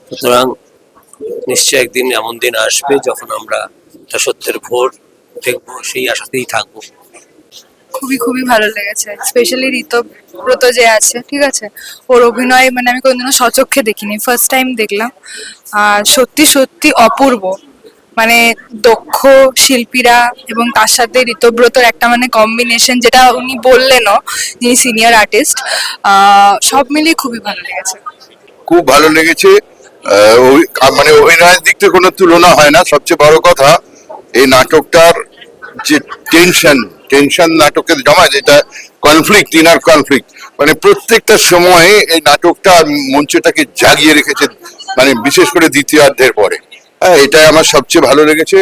সুতরাং নিশ্চয় একদিন এমন দিন আসবে যখন আমরা একটা সত্যের ভোর দেখবো, সেই আশাতেই থাকবো। খুবই খুবই ভালো লেগেছে, স্পেশালি ঋতব্রত যে আছে, ঠিক আছে, ওর অভিনয় মানে আমি কোনোদিনও সচক্ষে দেখিনি, ফার্স্ট টাইম দেখলাম। আর সত্যি সত্যি অপূর্ব, মানে দক্ষ শিল্পীরা এবং তার সাথে ঋতব্রতর একটা মানে কম্বিনেশন, যেটা উনি বললেনও, যিনি সিনিয়র আর্টিস্ট, সব মিলিয়ে খুবই ভালো লেগেছে। খুব ভালো লেগেছে। মানে অভিনয়ের দিক থেকে কোনো তুলনা হয় না। সবচেয়ে বড় কথা, এই নাটকটার যে টেনশন নাটকের জমা, যেটা কনফ্লিক্ট, ইনার কনফ্লিক্ট, মানে প্রত্যেকটা সময়ে এই নাটকটা মঞ্চটাকে জাগিয়ে রেখেছে, মানে বিশেষ করে দ্বিতীয়ার্ধের পরে। হ্যাঁ, এটাই আমার সবচেয়ে ভালো লেগেছে।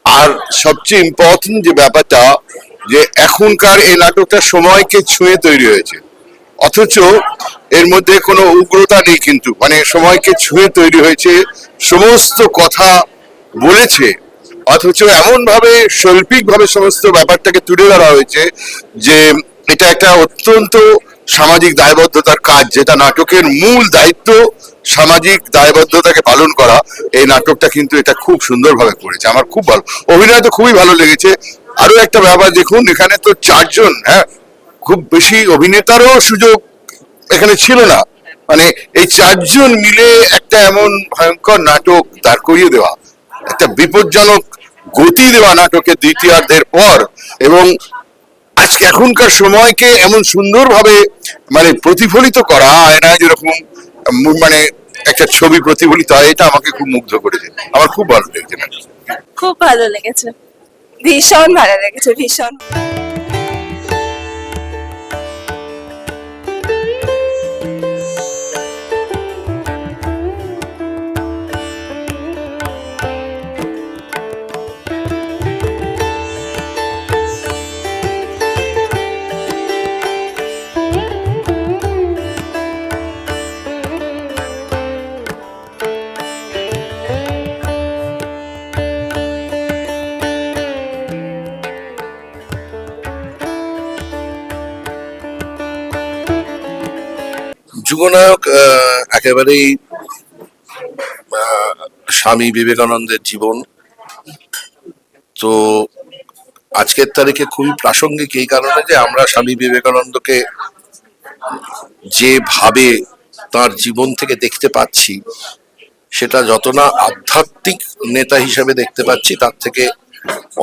আর সবচেয়ে ইম্পর্টেন্ট যে ব্যাপারটা, যে এখনকার এই নাটকটা সময়কে ছুঁয়ে তৈরি হয়েছে, অথচ এর মধ্যে কোনো উগ্রতা নেই, কিন্তু মানে সময়কে ছুঁয়ে তৈরি হয়েছে, সমস্ত কথা বলেছে, অথচ এমন ভাবে শৈল্পিক ভাবে সমস্ত ব্যাপারটাকে তুলে ধরা হয়েছে যে এটা একটা অত্যন্ত সামাজিক দায়বদ্ধতার কাজ, যেটা নাটকের মূল দায়িত্ব, সামাজিক দায়বদ্ধতাকে পালন করা। এই নাটকটা কিন্তু এটা খুব সুন্দরভাবে করেছে, আমার খুব ভালো। অভিনয় তো খুবই ভালো লেগেছে। আরো একটা ব্যাপার দেখুন, এখানে তো 4 জন, হ্যাঁ, খুব বেশি অভিনেতারও সুযোগ এখানে ছিল না। মানে এই 4 জন মিলে একটা এমন ভয়ঙ্কর নাটক দাঁড় করিয়ে দেওয়া, একটা বিপজ্জনক গতি দেওয়া নাটকের দ্বিতীয়ার্ধের পর, এবং আজকে এখনকার সময়কে এমন সুন্দরভাবে মানে প্রতিফলিত করা, আয়নায় যেরকম মানে একটা ছবি প্রতিফলিত হয়, এটা আমাকে খুব মুগ্ধ করেছে। আমার খুব ভালো লেগেছে নাটক। খুব ভালো লেগেছে, ভীষণ ভালো লেগেছে, ভীষণ। যুগনায়ক একেবারেই স্বামী বিবেকানন্দের জীবন। তো আজকের তারিখে খুবই প্রাসঙ্গিক এই কারণে যে আমরা স্বামী বিবেকানন্দকে যেভাবে তার জীবন থেকে দেখতে পাচ্ছি, সেটা যত না আধ্যাত্মিক নেতা হিসেবে দেখতে পাচ্ছি, তার থেকে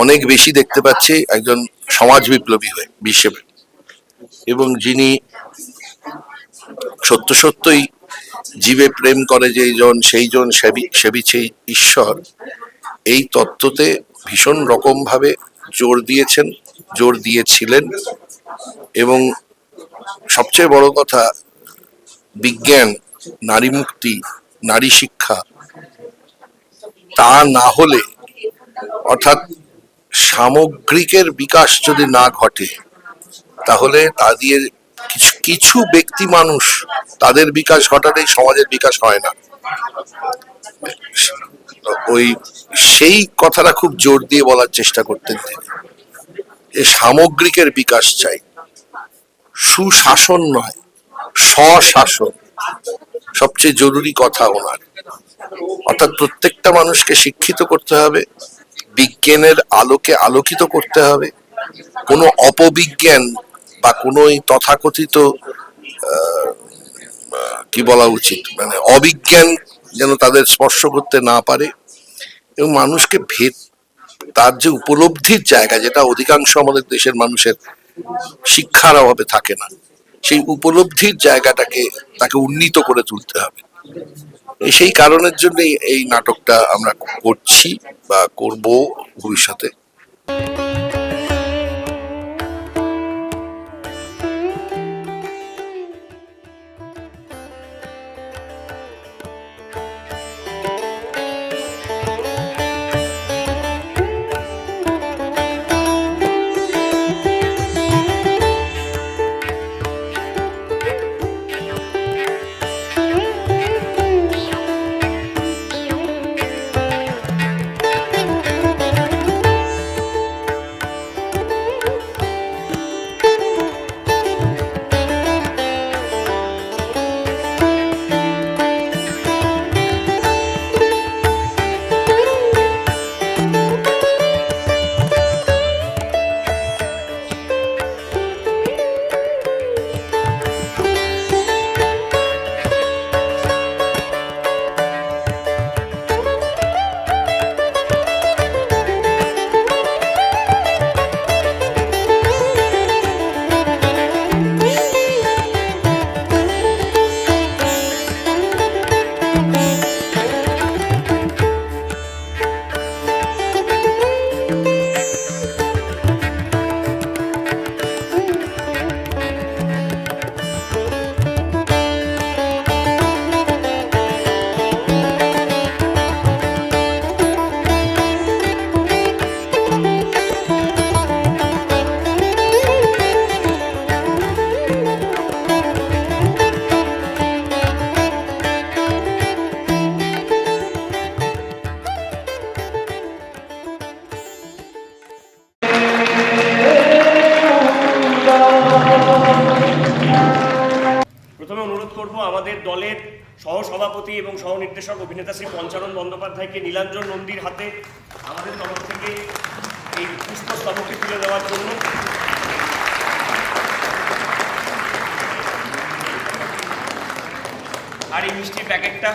অনেক বেশি দেখতে পাচ্ছি একজন সমাজ বিপ্লবী হয়ে হিসেবে, এবং যিনি সত্য সত্যই জীবে প্রেম করে যেইজন সেইজন সেবিছে ঈশ্বর, এই তত্ত্বতে ভীষণ রকম ভাবে জোর দিয়েছিলেন। এবং সবচেয়ে বড় কথা, বিজ্ঞান, নারী মুক্তি, নারী শিক্ষা, তা না হলে, অর্থাৎ সামগ্রিকের বিকাশ যদি না ঘটে, তাহলে তাদের কিছু ব্যক্তি মানুষ, তাদের বিকাশ ঘটালেই সমাজের বিকাশ হয় না। সেই কথাটা খুব জোর দিয়ে বলার চেষ্টা করতেন তিনি, যে সামগ্রিকের বিকাশ চাই, সুশাসন নয়, স্বশাসন সবচেয়ে জরুরি কথা ওনার। অর্থাৎ প্রত্যেকটা মানুষকে শিক্ষিত করতে হবে, বিজ্ঞানের আলোকে আলোকিত করতে হবে। কোনো অপবিজ্ঞান বা কোনো তথাকথিত কি বলা উচিত, মানে অবিজ্ঞান যেন তাদের স্পর্শ করতে না পারে। এবং মানুষকে তার যে উপলব্ধির জায়গা, যেটা অধিকাংশ আমাদের দেশের মানুষের শিক্ষার অভাবে থাকে না, সেই উপলব্ধির জায়গাটাকে তাকে উন্নীত করে তুলতে হবে। সেই কারণের জন্যই এই নাটকটা আমরা করছি বা করব ভবিষ্যতে। আমাদের দলের সহসভাপতি এবং সহনির্দেশক অভিনেতা শ্রী পঞ্চানন বন্দ্যোপাধ্যায়কে নীলাঞ্জন নন্দীর হাতে আমাদের তরফ থেকে এই পুষ্পস্তবকটি তুলে দেওয়ার জন্য আর এই মিষ্টির প্যাকেটটা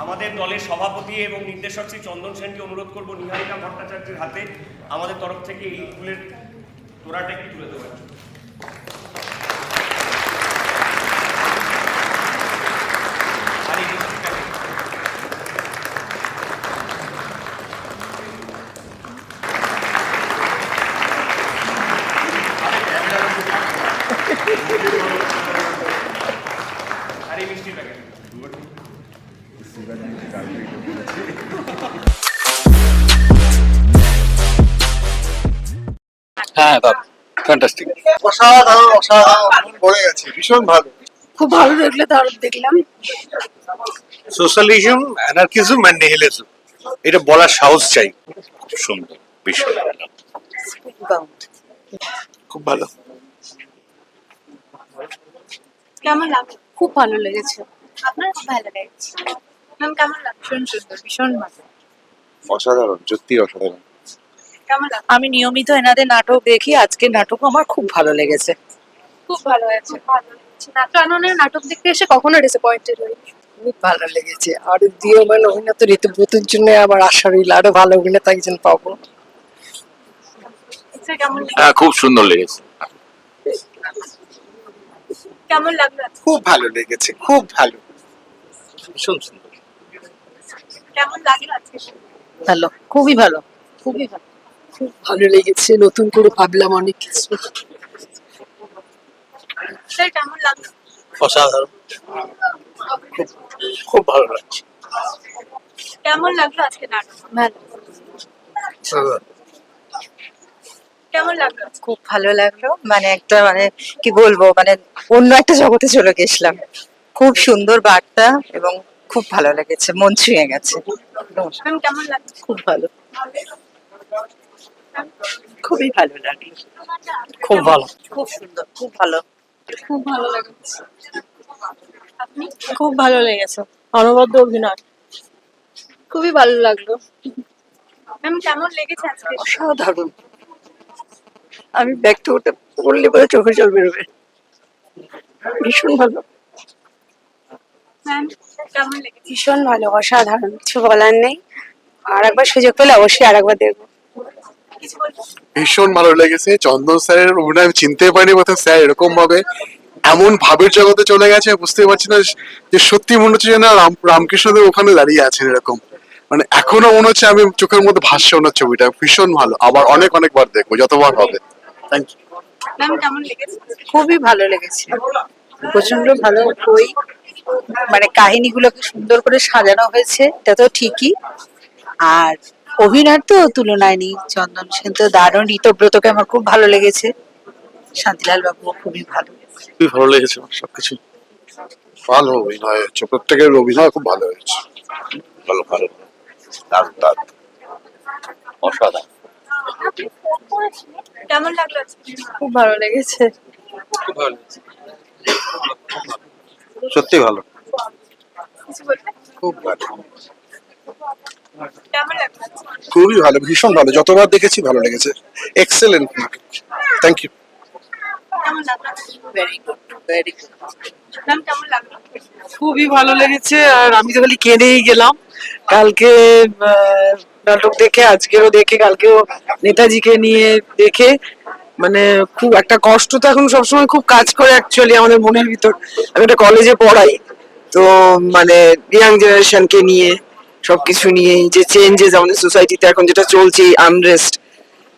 আমাদের দলের সভাপতি এবং নির্দেশক শ্রী চন্দন সেনকে অনুরোধ করব নিহারিকা ভট্টাচার্যের হাতে আমাদের তরফ থেকে এই ফুলের তোড়াটা একটু তুলে দেওয়ার জন্য। আর এই মিষ্টির প্যাকেট হ্যাঁ দাদা ফ্যান্টাস্টিক, অসাধারণ অসাধারণ, ভরে গেছে, ভীষণ ভালো, খুব ভালো লাগলো তাহলে দেখলাম। সোশ্যালিজম, অ্যানার্কিজম এন্ড নিহিলিজম, এটা বলার সাহস চাই। খুব সুন্দর বিষয়। খুব ভালো। কেমন লাগলো? খুব ভালো লেগেছে। আপনার খুব ভালো লেগেছে। ম্যাম কেমন লাগলো? ভীষণ সুন্দর, ভীষণ ভালো। অসাধারণ, সত্যি অসাধারণ। কেমন লাগলো? আমি নিয়মিত এনাদের নাটক দেখি, আজকের নাটক আমার খুব ভালো লেগেছে। খুব ভালো হয়েছে। নাট্য আননের নাটক দেখতে এসে কখনো ডিসঅ্যাপয়েন্টেড হইনি? খুব ভালো লেগেছে। আর উদীয়মান অভিনেতা ঋতুব্রতের জন্য আমার আশা রইল আরো ভালো অভিনেতা একজন পাবো। স্যার কেমন লাগলো? হ্যাঁ, খুব সুন্দর লেগেছে। কেমন লাগলো? খুব ভালো লেগেছে, খুব ভালো। ভীষণ সুন্দর। কেমন লাগলো আজকে? ভালো, খুবই ভালো, খুবই ভালো, খুব ভালো লেগেছে। নতুন করে ভাবলাম অনেক কিছু। স্যার কেমন লাগলো? অসাধারণ, খুব ভালো লাগছে। কেমন লাগলো আজকে নাটক? ভালো, কেমন লাগলো? খুব ভালো লাগলো। মানে একটা মানে কি বলবো, মানে অন্য একটা জগতে চলে গেছিলাম। খুব সুন্দর বার্তা এবং খুব ভালো লেগেছে, মন ছুঁয়ে গেছে। ম্যাম কেমন লাগলো? খুব ভালো, খুবই ভালো লাগলো। খুব ভালো, খুব সুন্দর, খুব ভালো, খুব ভালো লেগেছে। আপনি? খুব ভালো লেগেছে। অনবদ্য অভিনয়, খুবই ভালো লাগলো। ম্যাম কেমন লেগেছে আজকে? অসাধারণ। আমি ব্যক্ত করতে বললে পরে চোখে জল বেরোবে। ভীষণ ভালো, ম্যাম কেমন লেগেছে? ভীষণ ভালো, অসাধারণ, কিছু বলার নেই। আর একবার সুযোগ পেলে অবশ্যই আর একবার দেখবো। কিছু বলবো? ভীষণ ভালো লেগেছে। চন্দন স্যারের অভিনয় আমি চিনতে পারিনি কোথাও স্যার এরকম ভাবে এমন ভাবের জগতে চলে গেছে, বুঝতে পারছি না যে সত্যি মনে হচ্ছে যেন রামকৃষ্ণদেব ওখানে দাঁড়িয়ে আছেন এরকম। মানে এখনো মনে হচ্ছে আমি চোখের মধ্যে ভাসছে ওনার ছবিটা। ভীষণ ভালো, আবার অনেকবার দেখবো যতবার হবে। Thank you. ম্যাম কেমন লেগেছে? খুবই ভালো লেগেছে, প্রচন্ড ভালো। বই মানে কাহিনীগুলোকে সুন্দর করে সাজানো হয়েছে, এটা তো ঠিকই। আর অভিনয় তো তুলনায় নেই, চন্দন সেন তো দারুণ। ঋতব্রতকে আমার খুব ভালো লেগেছে, শান্তিলাল বাবু খুবই ভালো। খুবই ভালো লেগেছে আমার সবকিছু। ভালো অভিনয় হচ্ছে, প্রত্যেকের অভিনয় খুব ভালো হয়েছে। ভালো ভালো, দারুণ দারুণ, অসাধারণ। কেমন লাগলো আজকে? খুব ভালো লেগেছে, খুব ভালো, সত্যি ভালো, কিছু বলবে? খুব ভালো, কেমন লাগলো আজকে? খুবই ভালো, ভীষণ ভালো। যতবার দেখেছি ভালো লেগেছে। এক্সেলেন্ট। Thank you. কেমন লাগলো? Very good, very good. Ma'am কেমন লাগলো? খুবই ভালো লেগেছে। আর আমি তো খালি কেঁদেই গেলাম কালকে নাটক দেখে, আজকেও দেখে, কালকেও নেতাজিকে নিয়ে দেখে। মানে খুব একটা কষ্ট তো এখন সবসময় খুব কাজ করে অ্যাকচুয়ালি আমাদের মনের ভিতর। আমি একটা কলেজে পড়াই, তো মানে ইয়াং জেনারেশনকে নিয়ে সবকিছু নিয়ে যে চেঞ্জেস আমাদের সোসাইটিতে এখন যেটা চলছে, আনরেস্ট,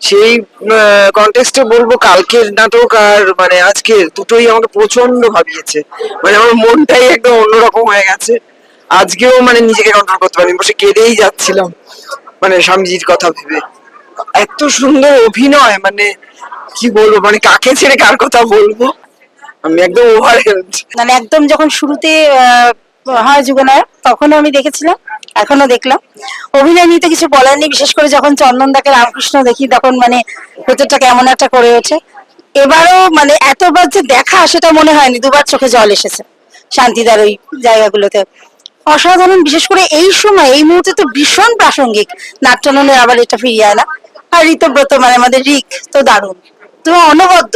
সেই কন্টেক্সটে বলবো কালকের নাটক আর মানে আজকের দুটোই আমাকে প্রচন্ড ভাবিয়েছে। মানে আমার মনটাই একদম অন্যরকম হয়ে গেছে। আজকেও মানে নিজেকে কন্ট্রোল করতে পারিনি, বসে কেঁদেই যাচ্ছিলাম মানে স্বামীজির কথা ভেবে। এত সুন্দর অভিনয়, মানে কি বলবো, মানে কাকে ছেড়ে কার কথা বলবো, আমি একদম ওভারহেলড। মানে একদম যখন শুরুতে হয় যুগনায়ক, তখনও আমি দেখেছিলাম, এখনো দেখলাম। অভিনয় নিয়ে তো কিছু বলার নেই, বিশেষ করে যখন চন্দনদাকে রামকৃষ্ণ দেখি তখন মানে ভেতরটা কেমন একটা করে ওঠে। এবারও মানে এতবার যে দেখা সেটা মনে হয়নি, দুবার চোখে জল এসেছে শান্তিদার ওই জায়গাগুলোতে। অসাধারণ, বিশেষ করে এই সময় এই মুহূর্তে তো ভীষণ প্রাসঙ্গিক। নাট্যাননের আবার এটা ফিরিয়ে আনা, আর ঋতব্রত মানে আমাদের রিক তো দারুণ, তো অনবদ্য।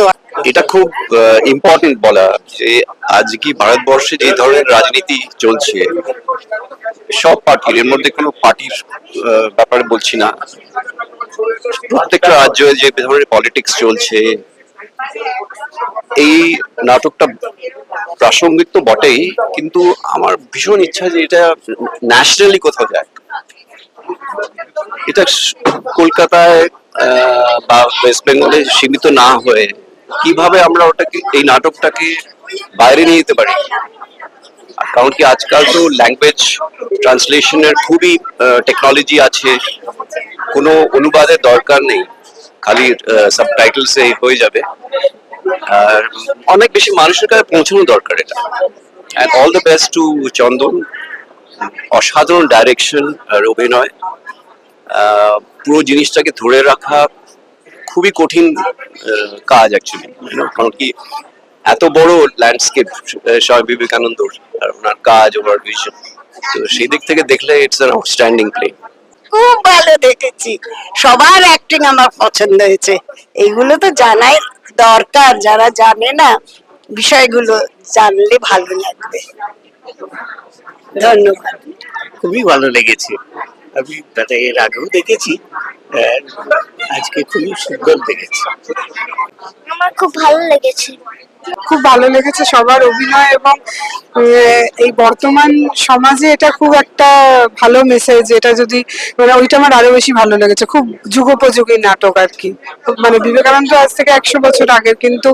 এটা খুব ইম্পর্টেন্ট বলা যে আজ কি ভারতবর্ষে যে ধরনের রাজনীতি চলছে, সব পার্টির, এর মধ্যে কোনো পার্টির ব্যাপারে বলছি না, প্রত্যেকটা রাজ্যে যে ধরনের পলিটিক্স চলছে, এই নাটকটা প্রাসঙ্গিক তো বটেই, কিন্তু আমার ভীষণ ইচ্ছা যে এটা ন্যাশনালি কোথাও যায়। এটা কলকাতায় বা ওয়েস্ট বেঙ্গলে সীমিত না হয়ে কিভাবে আমরা ওটাকে, এই নাটকটাকে বাইরে নিয়ে যেতে পারি। কারণ কি আজকাল তো ল্যাঙ্গুয়েজ ট্রান্সলেশনের খুবই টেকনোলজি আছে, কোনো অনুবাদের দরকার নেই, খালি সাবটাইটেলসে হয়ে যাবে। আর অনেক বেশি মানুষের কাছে পৌঁছানো দরকার এটা। And all the best to Chandan, অসাধারণ ডাইরেকশন আর অভিনয়, পুরো জিনিসটাকে ধরে রাখা খুবই কঠিন কাজ অ্যাকচুয়ালি, কারণ কি এত বড় ল্যান্ডস্কেপ স্বামী বিবেকানন্দর, আর ওনার কাজ, ওনার ভিশন, তো সেই দিক থেকে দেখলে ইটস অ্যান আউটস্ট্যান্ডিং প্লে। খুব ভালো দেখেছি, সবার অ্যাক্টিং আমার পছন্দ হয়েছে। এইগুলো তো জানাই দরকার, যারা জানে না বিষয়গুলো জানলে ভালো লাগবে। ধন্যবাদ। খুবই ভালো লেগেছে, আমি তাতে এর আগেও দেখেছি, আর আজকে খুবই সুন্দর লেগেছে। আমার খুব ভালো লেগেছে। খুব ভালো লেগেছে সবার অভিনয়, এবং এই বর্তমান সমাজে এটা খুব একটা ভালো মেসেজ। এটা যদি মানে ওইটা আমার আরো বেশি ভালো লেগেছে, খুব যুগোপযোগী নাটক আর কি। মানে বিবেকানন্দ আজ থেকে 100 বছর আগের, কিন্তু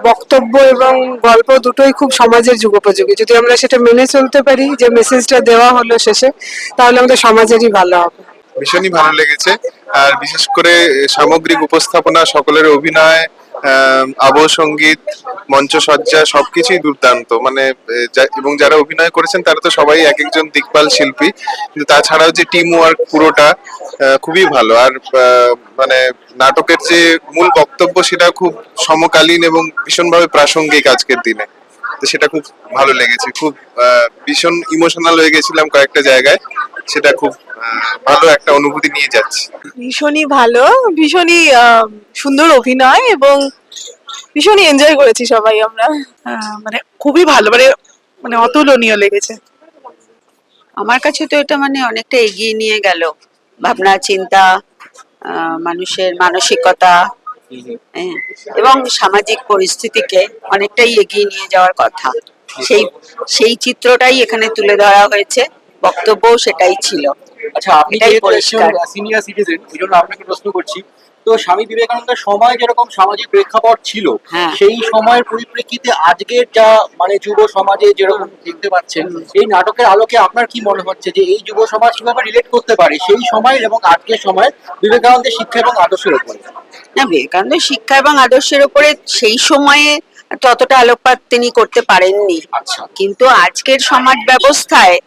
বক্তব্য এবং গল্প দুটোই খুব সমাজের যুগোপযোগী। যদি আমরা সেটা মেনে চলতে পারি, যে মেসেজটা দেওয়া হলো শেষে, তাহলে আমাদের সমাজেরই ভালো হবে। ভীষণই ভালো লেগেছে, আর বিশেষ করে সামগ্রিক উপস্থাপনা, সকলের অভিনয়, আবহ সঙ্গীত, মঞ্চসজ্জা সবকিছুই দুর্দান্ত। মানে এবং যারা অভিনয় করেছেন তারা তো সবাই এক একজন দিকপাল শিল্পী, কিন্তু তাছাড়াও যে টিম ওয়ার্ক পুরোটা খুবই ভালো। আর মানে নাটকের যে মূল বক্তব্য সেটা খুব সমকালীন এবং ভীষণভাবে প্রাসঙ্গিক আজকের দিনে। তো সেটা খুব ভালো লেগেছে, খুব ভীষণ ইমোশনাল হয়ে গেছিলাম কয়েকটা জায়গায়। সেটা খুব ভালো একটা অনুভূতি নিয়ে যাচ্ছে। ভীষণই ভালো, ভীষণই সুন্দর অভিনয়, এবং ভীষণই এনজয় করেছি সবাই আমরা। মানে খুবই ভালো, মানে মানে অতুলনীয় লেগেছে। আমার কাছে তো এটা মানে অনেকটা এগিয়ে নিয়ে গেল ভাবনা চিন্তা, মানুষের মানসিকতা, হ্যাঁ, এবং সামাজিক পরিস্থিতিকে অনেকটাই এগিয়ে নিয়ে যাওয়ার কথা। সেই সেই চিত্রটাই এখানে তুলে ধরা হয়েছে, বক্তব্যও সেটাই ছিল। আচ্ছা, আপনি এটাই যেহেতু পরিষ্কার। একজন সিনিয়র সিটিজেন, এই জন্য আপনাকে প্রশ্ন করছি, তো স্বামী বিবেকানন্দের সময় যেরকম সামাজিক প্রেক্ষাপট ছিল, হ্যাঁ। সেই সময়ের পরিপ্রেক্ষিতে আজকের যা মানে যুব সমাজে যেরকম দেখতে পাচ্ছেন, এই নাটকের আলোকে আপনার কি মনে হচ্ছে যে এই যুব সমাজ কিভাবে রিলেট করতে পারে সেই সময়ের এবং আজকের সময়ের বিবেকানন্দের শিক্ষা এবং আদর্শের উপরে? না, বিবেকানন্দ শিক্ষা এবং আদর্শের উপরে সেই সময়ে ততটা আলোকপাত তিনি করতে পারেননি। আচ্ছা। কিন্তু আজকের সমাজ ব্যবস্থায়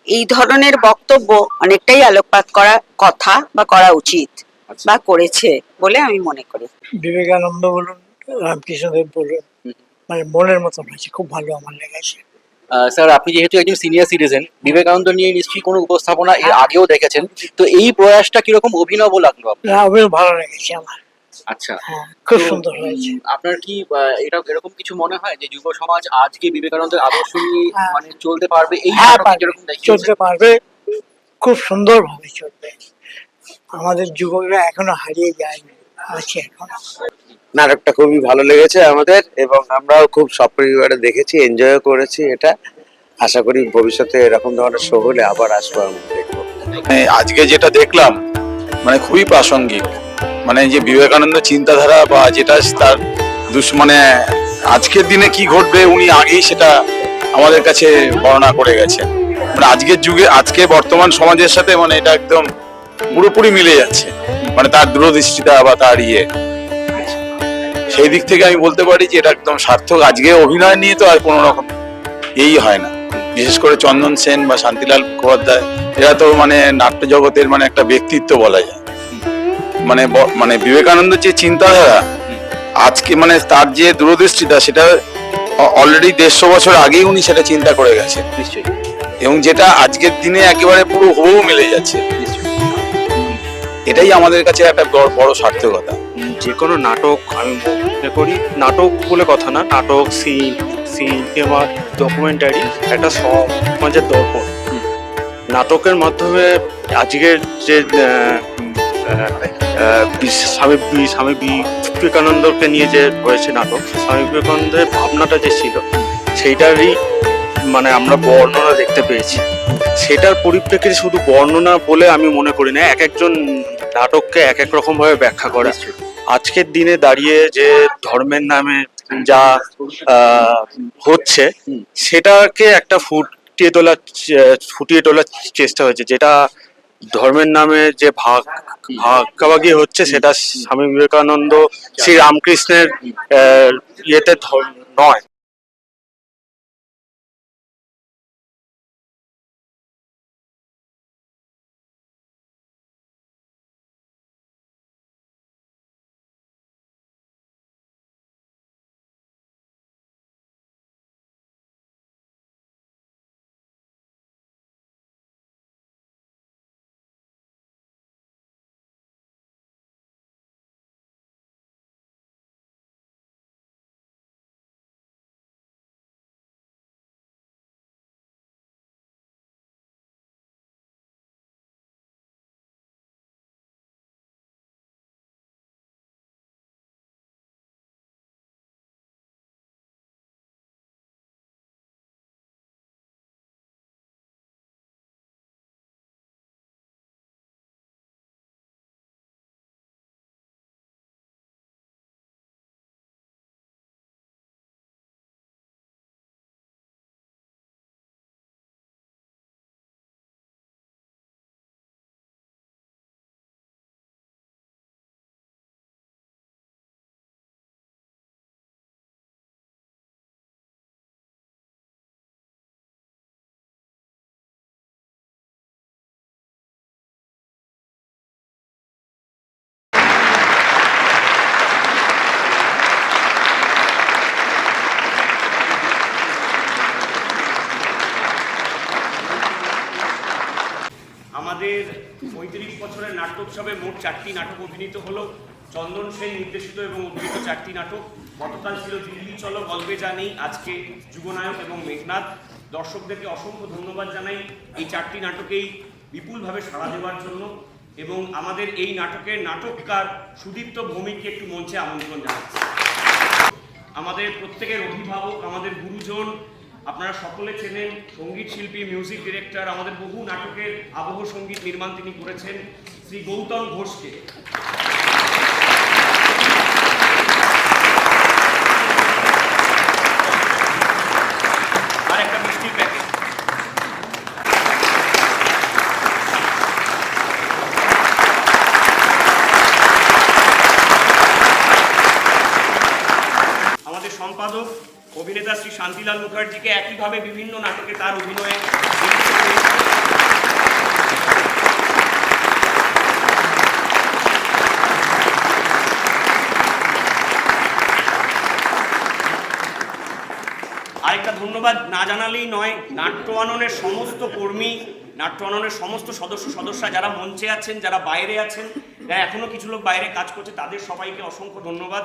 এই ধরনের বক্তব্য অনেকটাই আলোকপাত করা কথা বা করা উচিত বা করেছে বলে আমি মনে করি। বিবেকানন্দ বলুন, রামকৃষ্ণদেব বলুন, মানে মনের মতন হয়েছে, খুব ভালো আমার লেগেছে। স্যার, আপনি যেহেতু একজন সিনিয়র সিটিজেন, বিবেকানন্দ নিয়ে নিশ্চয়ই কোনো উপস্থাপনা এর আগেও দেখেছেন, তো এই প্রয়াসটা কিরকম অভিনব লাগলো আপনার? ভালো লেগেছে আমার। আচ্ছা, হ্যাঁ, খুব তো, সুন্দর হয়েছে। আপনার কি এটা এরকম কিছু মনে হয় যে যুব সমাজ আজকে বিবেকানন্দের আদর্শ নিয়ে হ্যাঁ। মানে চলতে পারবে এই হ্যাঁ, নাটকে পারবে, যেরকম দেখিয়েছে? চলতে পারবে, খুব সুন্দর ভাবে চলবে। আমাদের যুবকরা এখনো হারিয়ে যায়নি, আছে এখনো। নাটকটা খুবই ভালো লেগেছে আমাদের, এবং আমরাও খুব সপরিবারে দেখেছি, এনজয় করেছি। এটা আশা করি ভবিষ্যতে এরকম ধরনের শো হলে আবার আসবো, আমরা দেখবো। আজকে যেটা দেখলাম মানে খুবই প্রাসঙ্গিক। মানে যে বিবেকানন্দ চিন্তাধারা বা যেটা তার মানে আজকের দিনে কি ঘটবে উনি আগেই সেটা আমাদের কাছে বর্ণনা করে গেছেন। মানে আজকের যুগে, আজকে বর্তমান সমাজের সাথে মানে এটা একদম পুরোপুরি মিলে যাচ্ছে, মানে তার দূরদৃষ্টিতা বা তার সেই দিক থেকে আমি বলতে পারি যে এটা একদম সার্থক। আজকে অভিনয় নিয়ে তো আর কোনো রকম হয় না, বিশেষ করে চন্দন সেন বা শান্তিলাল মুখোপাধ্যায়, এরা তো মানে নাট্য জগতের মানে একটা ব্যক্তিত্ব বলা যায়। মানে মানে বিবেকানন্দ যে চিন্তাধারা আজকে মানে তার যে দূরদৃষ্টিতা, সেটা অলরেডি 150 বছর আগেই উনি সেটা চিন্তা করে গেছেন নিশ্চয়ই। এবং যেটা আজকের দিনে একেবারে পুরো হুবহু মিলে যাচ্ছে। এটাই আমাদের কাছে একটা বড় সার্থকতা। যে কোনো নাটক আমি মনে করি নাটক বলে কথা না, নাটক, সিনেমা, ডকুমেন্টারি একটা সমাজের দর্পণ। নাটকের মাধ্যমে আজকের যে স্বামী বিবেকানন্দকে নিয়ে যে হয়েছে নাটক, স্বামী বিবেকানন্দের ভাবনাটা যে ছিল সেইটারই মানে আমরা বর্ণনা দেখতে পেয়েছি। সেটার পরিপ্রেক্ষিতে শুধু বর্ণনা বলে আমি মনে করি না, এক একজন নাটককে এক এক রকম ভাবে ব্যাখ্যা করা। আজকের দিনে দাঁড়িয়ে যে ধর্মের নামে যা হচ্ছে সেটাকে একটা ফুটিয়ে তোলার চেষ্টা হয়েছে। যেটা ধর্মের নামে যে ভাগাভাগি হচ্ছে, সেটা স্বামী বিবেকানন্দ, শ্রী রামকৃষ্ণের ইয়েতে নয়। বছরের নাট্যোৎসবে মোট 4টি নাটক অভিনীত হলো। চন্দন সেন নির্দেশিত এবং অভিনীত 4টি নাটক। গতকাল ছিল দিল্লি চলো, গল্পে জানি, আজকে যুগনায়ক এবং মেঘনাদ। দর্শকদেরকে অসংখ্য ধন্যবাদ জানাই এই 4টি নাটকেই বিপুলভাবে সাড়া দেওয়ার জন্য, এবং আমাদের এই নাটকের নাটককার সুদীপ্ত ভৌমিককে একটু মঞ্চে আমন্ত্রণ জানাচ্ছি। আমাদের প্রত্যেকের অভিভাবক, আমাদের গুরুজন, আপনারা সকলে চেনেন সঙ্গীত শিল্পী, মিউজিক ডিরেক্টর, আমাদের বহু নাটকের আবহ সঙ্গীত নির্মাণ তিনি করেছেন, শ্রী গৌতম ঘোষকে। আর একটা মিষ্টির প্যাকেট। আমাদের সম্পাদক অভিনেতা শ্রী শান্তিলাল মুখার্জিকে একইভাবে বিভিন্ন নাটকে তার অভিনয়ে আরেকটা ধন্যবাদ না জানালেই নয়, নাট্য আননের সমস্ত কর্মী, নাট্য আননের সমস্ত সদস্যা যারা মঞ্চে আছেন, যারা বাইরে আছেন, যারা এখনো কিছু লোক বাইরে কাজ করছে, তাদের সবাইকে অসংখ্য ধন্যবাদ।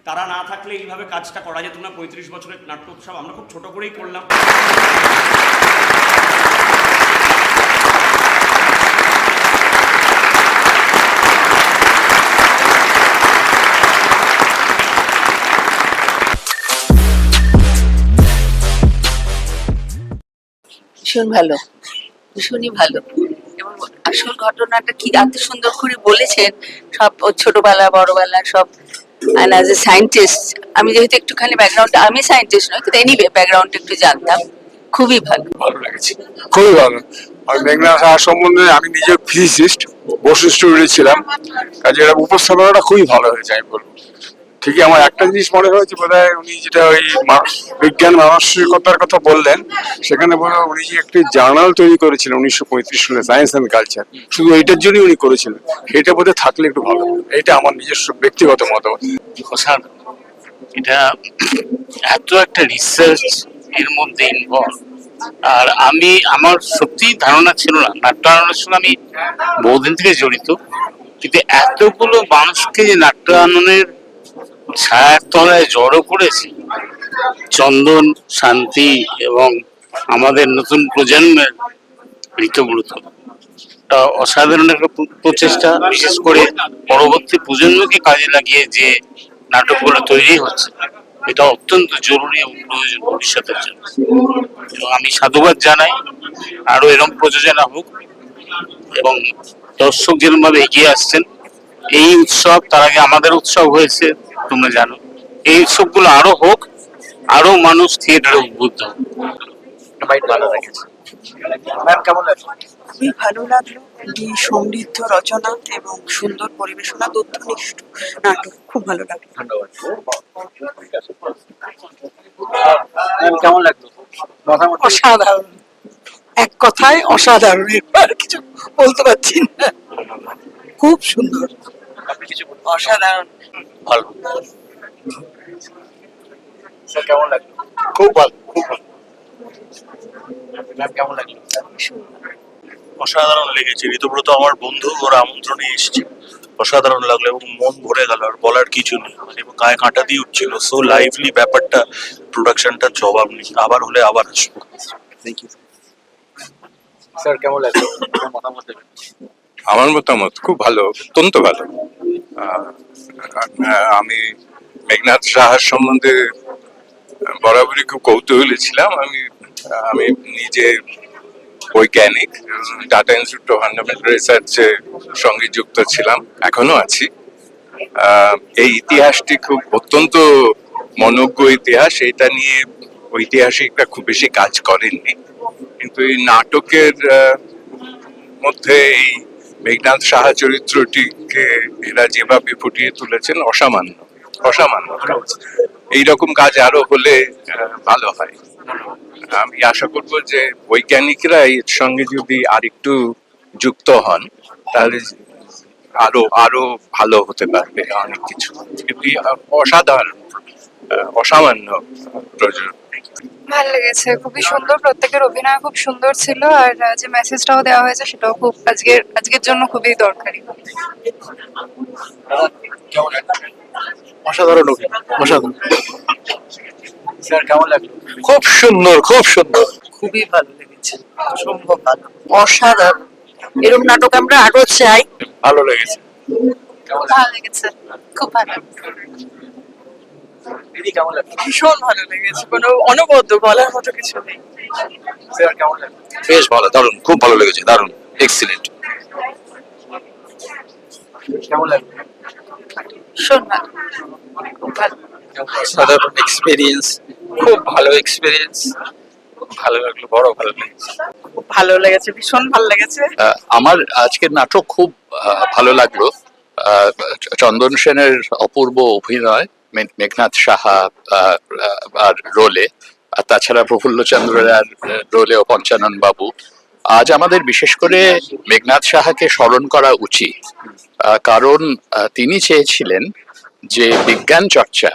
তারা না থাকলে এইভাবে কাজটা করা যেত না। 35 বছরের নাট্যোৎসব আমরা খুব ছোট করেই করলাম। ভীষণ ভালো, ভীষণই ভালো। এবং আসল ঘটনাটা কি এত সুন্দর করে বলেছেন, সব ছোটবেলা বড়বেলা সব। অ্যান্ড অ্যাজ এ সায়েন্টিস্ট, আমি যেহেতু একটুখানি ব্যাকগ্রাউন্ড, আমি সায়েন্টিস্ট নয় কিন্তু এনিওয়ে ব্যাকগ্রাউন্ডটা একটু জানতাম, খুবই ভালো। ভালো লেগেছে, খুবই ভালো। আর মেঘনাদ সাহা সম্বন্ধে আমি নিজে ফিজিসিস্ট, বসু স্টুডিওতে ছিলাম, কাজে এর উপস্থাপনাটা খুবই ভালো হয়েছে আমি বলবো। ঠিকই আমার একটা জিনিস মনে হয়েছে, বোধহয় উনি যেটা ওই বিজ্ঞান মানসিকতার কথা বললেন, সেখানে বলে উনি যে একটি জার্নাল তৈরি করেছিলেন 1935 সালে, সায়েন্স অ্যান্ড কালচার, শুধু এইটার জন্যই উনি করেছিলেন। এটা বোধহয় থাকলে একটু ভালো, এটা আমার নিজস্ব ব্যক্তিগত মতামত। এটা এত একটা রিসার্চ এর মধ্যে ইনভলভ, আর আমার সত্যি ধারণা ছিল না। নাট্যায়নের সঙ্গে আমি বহুদিন থেকে জড়িত, কিন্তু এতগুলো মানুষকে যে নাট্যায়নের ছায়ার তলায় জড়ো করেছে, চন্দন, শান্তি এবং আমাদের নতুন প্রজন্মের ঋতব্রত, অসাধারণ একটা প্রচেষ্টা। বিশেষ করে পরবর্তী প্রজন্মকে কাজে লাগিয়ে যে নাটকগুলো তৈরি হচ্ছে, এটা অত্যন্ত জরুরি এবং প্রয়োজন ভবিষ্যতের জন্য। এবং আমি সাধুবাদ জানাই, আরো এরকম প্রযোজনা হোক এবং দর্শক যেরকম ভাবে এগিয়ে আসছেন। এই উৎসব, তার আগে আমাদের উৎসব হয়েছে তোমরা জানো, এই উৎসবগুলো আরো হোক, আরো মানুষ থিয়েটারে উদ্বুদ্ধ হোক। ভালো লেগেছে। কেমন লাগলো? খুবই ভালো লাগলো। এটি সমৃদ্ধ রচনা এবং সুন্দর পরিবেশনা, তথ্যনিষ্ঠ নাটক, খুব ভালো লাগলো। ধন্যবাদ। কেমন লাগলো? অসাধারণ, এক কথায় অসাধারণ, এর কিছু বলতে পারছি না। খুব সুন্দর, অসাধারণ, ভালো। কেমন লাগলো? খুব ভালো, খুব ভালো। কেমন লাগলো? অসাধারণ লেগেছে। ঋতব্রত আমার বন্ধু, ওর আমন্ত্রণে এসেছি, অসাধারণ লাগলো এবং মন ভরে গেল। আর বলার কিছু নেই, মানে গায়ে কাঁটা দিয়ে উঠছিল। সো লাইভলি ব্যাপারটা, প্রোডাকশনটার জবাব নেই। আবার হলে আবার আসবো। Thank you sir. কেমন লাগলো? মতামত দেবেন। আমার মতামত খুব ভালো, অত্যন্ত ভালো। আমি মেঘনাদ সাহার সম্বন্ধে বরাবরই খুব কৌতূহলী ছিলাম। আমি নিজে বৈজ্ঞানিক, টাটা ইনস্টিটিউট অফ ফান্ডামেন্টাল রিসার্চে সঙ্গে যুক্ত ছিলাম, এখনো আছি। এই ইতিহাসটি খুব অত্যন্ত মনোজ্ঞ ইতিহাস। এটা নিয়ে ঐতিহাসিকরা খুব বেশি কাজ করেননি, কিন্তু এই নাটকের মধ্যে এই মেঘনাদ সাহা চরিত্রটিকে এরা যেভাবে ফুটিয়ে তুলেছেন, অসামান্য, অসামান্য। এইরকম কাজ আরো হলে ভালো হয়। আমি আশা করব যে বৈজ্ঞানিকরা এর সঙ্গে যদি আরেকটু যুক্ত হন, তাহলে আরো আরো ভালো হতে পারবে অনেক কিছু। অসাধারণ, অসামান্য প্রযোজনা। ভালো লেগেছে, খুবই সুন্দর, প্রত্যেকের অভিনয় খুব সুন্দর ছিল, আর যে মেসেজটাও দেওয়া হয়েছে সেটাও খুব আজকের জন্য খুবই দরকারি। অসাধারণ অভিনয়, অসাধারণ। স্যার কেমন লাগলো? খুব সুন্দর, খুব সুন্দর। খুবই ভালো লেগেছে, অসম্ভব ভালো, অসাধারণ। এরকম নাটক আমরা আরো চাই। ভালো লেগেছে। ভালো লেগেছে, খুব ভালো। দিদি কেমন লাগলো? ভীষণ ভালো লেগেছে, কোনো অনবদ্য বলার মতো কিছু নেই। স্যার কেমন লাগলো? বেশ ভালো, দারুণ, খুব ভালো লেগেছে, দারুণ, এক্সিলেন্ট। কেমন লাগলো? ভীষণ ভালো, খুব ভালো। সাধারণ এক্সপিরিয়েন্স, খুব ভালো এক্সপিরিয়েন্স, ভালো লাগলো, বড় ভালো লেগেছে। খুব ভালো লেগেছে, ভীষণ ভালো লেগেছে। আমার আজকের নাটক খুব ভালো লাগলো। চন্দন সেনের অপূর্ব অভিনয়, মেঘনাদ সাহা আর রোলে, আর তাছাড়া প্রফুল্লচন্দ্র রায়ের রোলেও পঞ্চানন বাবু। আজ আমাদের বিশেষ করে মেঘনাদ সাহাকে স্মরণ করা উচিত, কারণ তিনি চেয়েছিলেন যে বিজ্ঞান চর্চা,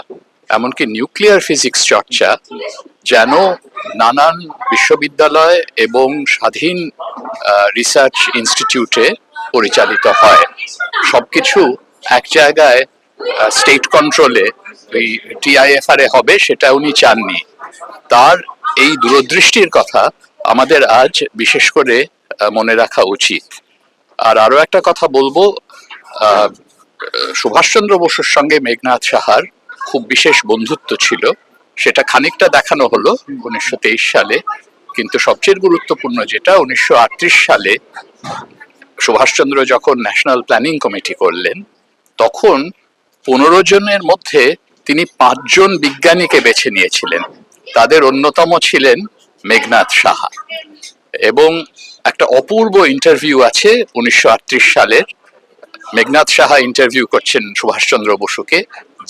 এমনকি নিউক্লিয়ার ফিজিক্স চর্চা যেন নানান বিশ্ববিদ্যালয় এবং স্বাধীন রিসার্চ ইনস্টিটিউটে পরিচালিত হয়। সবকিছু এক জায়গায় স্টেট কন্ট্রোলে ওই টিআইএফআর এ হবে, সেটা উনি চাননি। তার এই দূরদৃষ্টির কথা আমাদের আজ বিশেষ করে মনে রাখা উচিত। আর আরো একটা কথা বলবো, সুভাষচন্দ্র বসুর সঙ্গে মেঘনাদ সাহার খুব বিশেষ বন্ধুত্ব ছিল, সেটা খানিকটা দেখানো হলো 1923 সালে, কিন্তু সবচেয়ে গুরুত্বপূর্ণ যেটা 1938 সালে সুভাষচন্দ্র যখন ন্যাশনাল প্ল্যানিং কমিটি করলেন, তখন 15 জনের মধ্যে তিনি 5 জন বিজ্ঞানীকে বেছে নিয়েছিলেন। তাদের অন্যতম ছিলেন মেঘনাদ সাহা। এবং একটা অপূর্ব ইন্টারভিউ আছে 1938 সালের, মেঘনাদ সাহা ইন্টারভিউ করছেন সুভাষচন্দ্র বসুকে,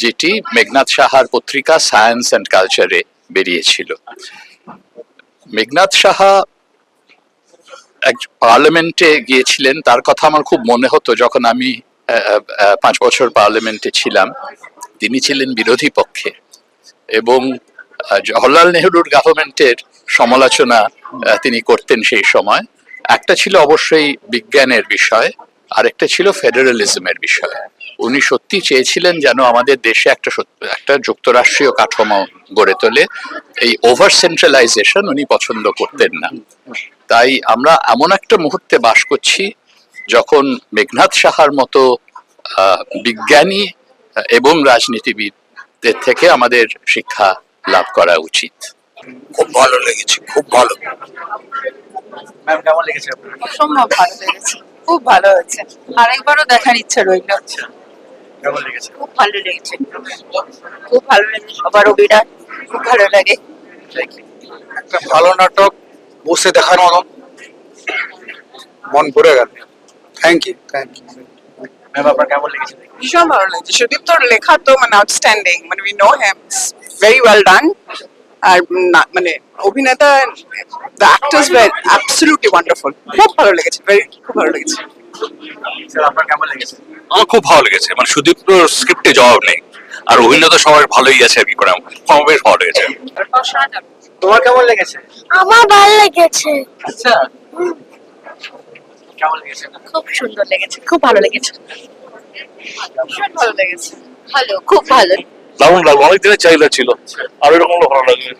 যেটি মেঘনাদ সাহার পত্রিকা সায়েন্স অ্যান্ড কালচারে বেরিয়েছিল। মেঘনাদ সাহা এক পার্লামেন্টে গিয়েছিলেন, তার কথা আমার খুব মনে হতো যখন আমি 5 বছর পার্লামেন্টে ছিলাম। তিনি ছিলেন বিরোধী পক্ষে এবং জওহরলাল নেহরুর গভর্নমেন্টের সমালোচনা তিনি করতেন সেই সময়। একটা ছিল অবশ্যই বিজ্ঞানের বিষয়, আরেকটা ছিল ফেডারালিজমের বিষয়। উনি সত্যি চেয়েছিলেন যেন আমাদের দেশে একটা যুক্তরাষ্ট্রীয় কাঠামো গড়ে তোলে। এই ওভার সেন্ট্রালাইজেশন উনি পছন্দ করতেন না। তাই আমরা এমন একটা মুহূর্তে বাস করছি যখন মেঘনাদ সাহার মতো বিজ্ঞানী এবং রাজনীতিবিদদের থেকে আমাদের শিক্ষা লাভ করা উচিত। খুব ভালো লেগেছে, খুব ভালো। ম্যাম কেমন লেগেছে? অসম্ভব ভালো লেগেছে, খুব ভালো হয়েছে, আরেকবারও দেখার ইচ্ছা রইল। কেমন লেগেছে? খুব ভালো লেগেছে, খুব ভালো লেগেছে, সবার অভিনয় খুব ভালো লাগে। একটা ভালো নাটক, বসে দেখার মতো, মন ভরে গেল। Thank you, thank you. Ma'am আপনার কেমন লেগেছে? ভীষণ ভালো লাগছে, সুদীপ্তর লেখা তো মানে আউটস্ট্যান্ডিং, মানে we know him, very well done. আর মানে অভিনেতা, the actors were absolutely wonderful, খুব ভালো লেগেছে, খুব ভালো লেগেছে। স্যার আপনার কেমন লেগেছে? আমার খুব ভালো লেগেছে, মানে সুদীপ্তর স্ক্রিপ্টে জবাব নেই, আর অভিনেতা সবার ভালোই আছে আর কি করে, আমার বেশ ভালো লেগেছে। তোমার কেমন লেগেছে? আমার ভালো লেগেছে। আচ্ছা, কেমন লেগেছে? খুব সুন্দর লেগেছে, খুব ভালো লেগেছে। ভীষণ ভালো লেগেছে। ভালো, খুব ভালো। দারুণ লাগলো, অনেক দিনের চাহিদা ছিল, আর এরকম ভালো লাগবে।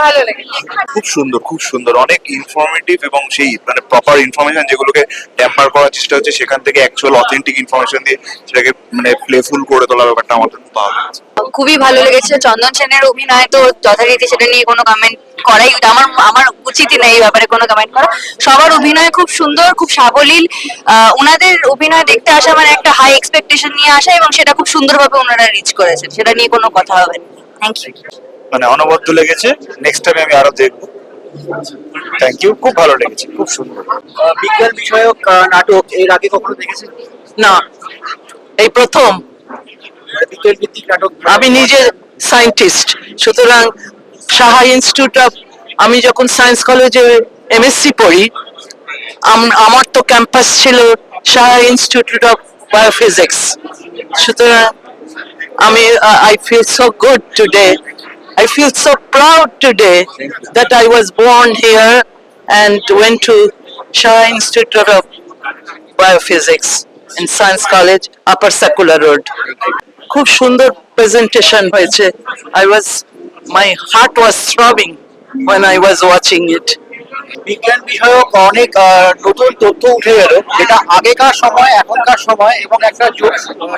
ভালো লেগেছে। খুব সুন্দর, খুব সুন্দর, অনেক ইনফরমেটিভ এবং সেই মানে প্রপার ইনফরমেশন যেগুলোকে ট্যাম্পার করার চেষ্টা হচ্ছে, সেখান থেকে অ্যাকচুয়াল অথেন্টিক ইনফরমেশন দিয়ে সেটাকে মানে প্লেফুল করে তোলার ব্যাপারটা আমার খুব ভালো লেগেছে। খুবই ভালো লেগেছে। চন্দন সেনের অভিনয় তো যথারীতি, সেটা নিয়ে কোনো কমেন্ট করাই আমার উচিতই না এই ব্যাপারে কোনো কমেন্ট করা। সবার অভিনয় খুব সুন্দর, খুব সাবলীল। ওনাদের অভিনয় দেখতে আসা মানে একটা হাই এক্সপেকটেশন নিয়ে আসা, এবং সেটা খুব সুন্দরভাবে ওনারা রিচ করেছেন, সেটা নিয়ে কোনো কথা হবে না। Thank you. মানে অনবদ্য লেগেছে, নেক্সট টাইম আমি আরো দেখবো। থ্যাংক ইউ, খুব ভালো লেগেছে, খুব সুন্দর। বিজ্ঞান বিষয়ক নাটক এর আগে কখনো দেখেছেন? না, এই প্রথম। বিজ্ঞান ভিত্তিক নাটক। আমি নিজে সায়েন্টিস্ট, সুতরাং সাহা ইনস্টিটিউট অফ, আমি যখন সায়েন্স কলেজে এমএসসি পড়ি, আমার তো ক্যাম্পাস ছিল সাহা ইনস্টিটিউট অফ বায়োফিজিক্স। সুতরাং আমি I feel so good today I feel so proud today that I was born here and went to Shah Institute of Biophysics in Science College, Upper Sakula Road. খুব সুন্দর presentation হয়েছে. My heart was throbbing when I was watching it. বিজ্ঞান বিষয়ক অনেক নতুন তথ্য উঠে এলো, যেটা আগেকার সময় এখনকার সময় এবং একটা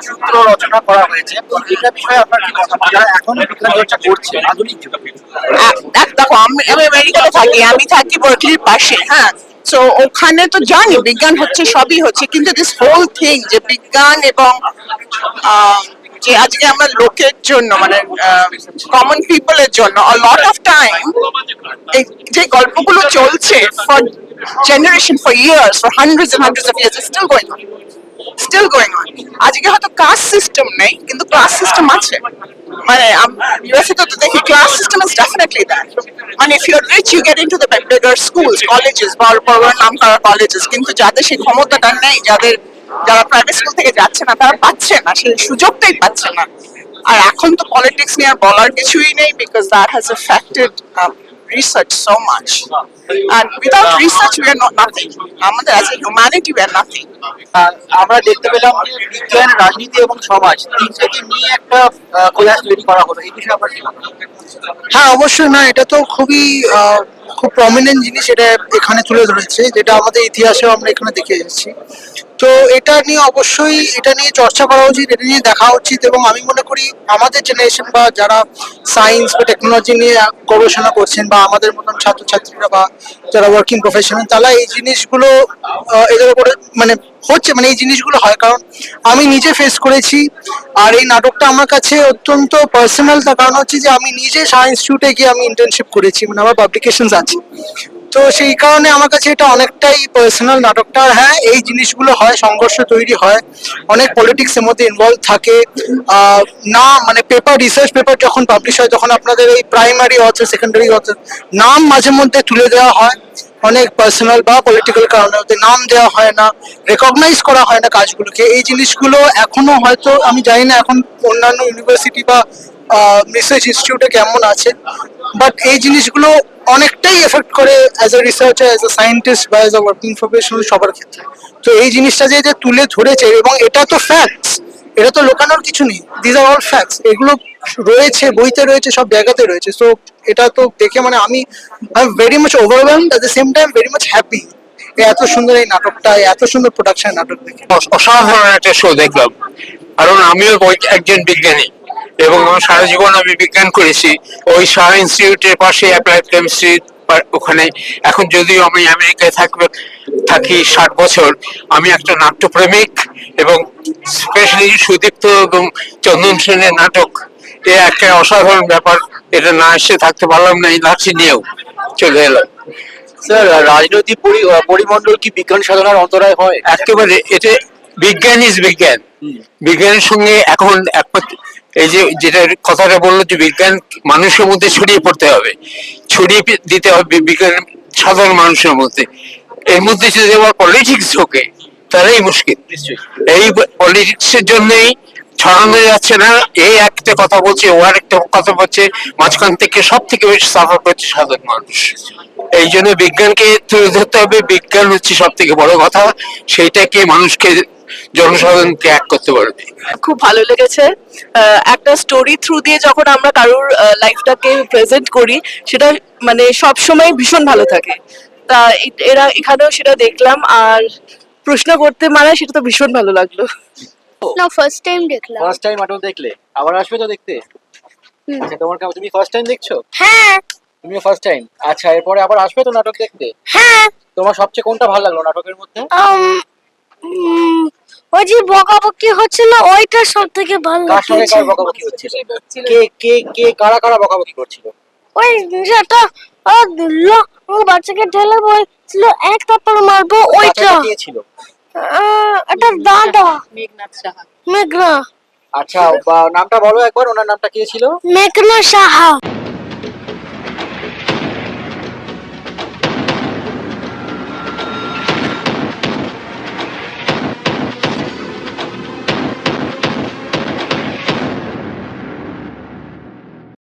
সূত্র রচনা করা হয়েছে. এটা বিষয়ে আপনার কি মতামত, যারা এখন বিজ্ঞান চর্চা করছে আধুনিক যুগে? দেখো, আমি আমেরিকাতে থাকি, আমি থাকি বার্কলির পাশে. হ্যাঁ, তো ওখানে তো জানি বিজ্ঞান হচ্ছে, সবই হচ্ছে, কিন্তু দিস হোল থিং যে বিজ্ঞান এবং যে আজকে আমরা লোকের জন্য মানে কমন পিপলের জন্য a lot of time যে গল্পগুলো চলছে for generation, for years, for hundreds and hundreds of years, is still going on. আজকে হয়তো ক্লাস সিস্টেম নেই, কিন্তু ক্লাস সিস্টেম আছে. মানে ইউএসএ তো দেখি class system is definitely that. মানে if you are rich you get into the bigger schools, colleges, বড় নাম করা কলেজেস, কিন্তু যাদের সেই ক্ষমতাটা নেই, যারা প্রাইভেট স্কুল থেকে যাচ্ছে না, তারা পাচ্ছে না, সেই সুযোগটাই পাচ্ছে না. আর এখন তো পলিটিক্স নিয়ে আর বলার কিছুই নেই, because that has affected research so much, and without research we are nothing. আমাদের as a humanity we are nothing. আমরা দেখতে পেলাম বিজ্ঞান, রাজনীতি এবং সমাজ তিনটাকে নিয়ে একটা কোলাজ তৈরি করা হলো. এই বিষয়ে আপনার কি মতামত? হ্যাঁ, অবশ্যই না, এটা তো খুব প্রমিনেন্ট জিনিস এটা এখানে তুলে ধরেছে, যেটা আমাদের ইতিহাসেও আমরা এখানে দেখে এসেছি. তো এটা নিয়ে চর্চা করা উচিত, এটা নিয়ে দেখা উচিত, এবং আমি মনে করি আমাদের জেনারেশন বা যারা সায়েন্স বা টেকনোলজি নিয়ে গবেষণা করছেন বা আমাদের মতন ছাত্রছাত্রীরা বা যারা ওয়ার্কিং প্রফেশনাল, তারা এই জিনিসগুলো এদের উপরে এই জিনিসগুলো হয়, কারণ আমি নিজে ফেস করেছি. আর এই নাটকটা আমার কাছে অত্যন্ত পার্সোনাল, তার কারণ হচ্ছে যে আমি নিজে সায়েন্স ইনস্টিটিউটে গিয়ে আমি ইন্টার্নশিপ করেছি, মানে আমার পাবলিকেশনস আছে. তো সেই কারণে আমার কাছে এটা অনেকটাই পার্সোনাল নাটকটা. হ্যাঁ, এই জিনিসগুলো হয়, সংঘর্ষ তৈরি হয়, অনেক পলিটিক্স এর মধ্যে ইনভলভ থাকে. না মানে রিসার্চ পেপার যখন পাবলিশ হয়, তখন আপনাদের এই প্রাইমারি অথর, সেকেন্ডারি অথর নাম মাঝে মধ্যে তুলে দেওয়া হয়, অনেক পার্সোনাল বা পলিটিক্যাল কারণে ওদের নাম দেওয়া হয় না, রেকগনাইজ করা হয় না কাজগুলোকে. এই জিনিসগুলো এখনো হয়তো আমি জানি না এখন অন্যান্য ইউনিভার্সিটি বা রিসার্চ ইনস্টিটিউটে কেমন আছে, বাট এই জিনিসগুলো অনেকটাই এফেক্ট করে as a researcher, as a scientist বা অ্যাজ এ ওয়ার্কিং প্রফেশনাল সবার ক্ষেত্রে. তো এই জিনিসটা যে তুলে ধরেছে, এবং এটা তো ফ্যাক্টস, এটা তো লোকানোর কিছু নেই, দিস আর অল ফ্যাক্টস, এগুলো রয়েছে, বইতে রয়েছে, সব জায়গাতে রয়েছে. সো এটা তো দেখে মানে আমি very much overwhelmed, at the same time very much happy এত সুন্দর এই নাটকটা, এত সুন্দর প্রোডাকশন নাটক দেখে. অসাধারণ একটা শো দেখলাম, কারণ আমিও একজন বিজ্ঞানী এবং আমার সারা জীবন আমি বিজ্ঞান করেছি ওই শাহ ইনস্টিটিউটের পাশে অ্যাপ্লাইড কেমিস্ট্রি ওখানে. এখন যদিও আমি আমেরিকায় থাকি 60 বছর, আমি একটা নাট্যপ্রেমিক, এবং স্পেশালি সুদীপ্ত এবং চন্দন সেনের নাটক এ একটা অসাধারণ ব্যাপার. এটা না এসে থাকতে পারলাম না, এই লাঠি নিয়েও চলে এলাম. স্যার, রাজনৈতিক পরিমণ্ডল কি বিজ্ঞান সাধনার অন্তরায় হয়? একেবারে, এটা বিজ্ঞান ইজ বিজ্ঞান. বিজ্ঞানের সঙ্গে এখন এই যে যেটা কথাটা বললো যে বিজ্ঞান মানুষের মধ্যে ছড়িয়ে পড়তে হবে, ছড়িয়ে দিতে হবে বিজ্ঞান সাধারণ মানুষের মধ্যে. এর মধ্যে যদি আবার পলিটিক্স ঢোকে তাহলেই মুশকিল. এই পলিটিক্স এর জন্যই ছড়ানো যাচ্ছে না. এই একটা কথা বলছে, ও আর একটা কথা বলছে, মাঝখান থেকে সব থেকে বেশি সাফার করছে সাধারণ মানুষ. এই জন্য বিজ্ঞানকে তুলে ধরতে হবে. বিজ্ঞান হচ্ছে সব থেকে বড় কথা, সেইটাকে মানুষকে, জনসাধারণকে এক করতে পারবে. খুব ভালো লেগেছে. একটা স্টোরি থ্রু দিয়ে যখন আমরা কারোর লাইফটাকে প্রেজেন্ট করি, সেটা মানে সব সময় ভীষণ ভালো থাকে. তা এরা এখানেও সেটা দেখলাম, আর প্রশ্ন করতে মানে সেটা তো ভীষণ ভালো লাগলো. না, ফার্স্ট টাইম দেখলাম. ফার্স্ট টাইম নাটক দেখলে, আবার আসবে তো দেখতে? আচ্ছা, তুমি ফার্স্ট টাইম দেখছো? হ্যাঁ. তুমিও ফার্স্ট টাইম? আচ্ছা, এরপরে আবার আসবে তো নাটক দেখতে? হ্যাঁ. তোমার সবচেয়ে কোনটা ভালো লাগলো নাটকের মধ্যে? ওই যে বকাবকি হচ্ছিল, ওইটা সব থেকে ভালো কার সঙ্গে কার বকাবকি হচ্ছিল? কে কারা বকাবকি করছিল? ওই যেটা বাচ্চাকে ঢেলে বলছিল এক থাপ্পড় মারবো, ওইটা. কে ছিল? এটা দাদা মেঘনা. আচ্ছা, নামটা বলো একবার, ওনার নামটা কে ছিল? মেঘনা সাহা.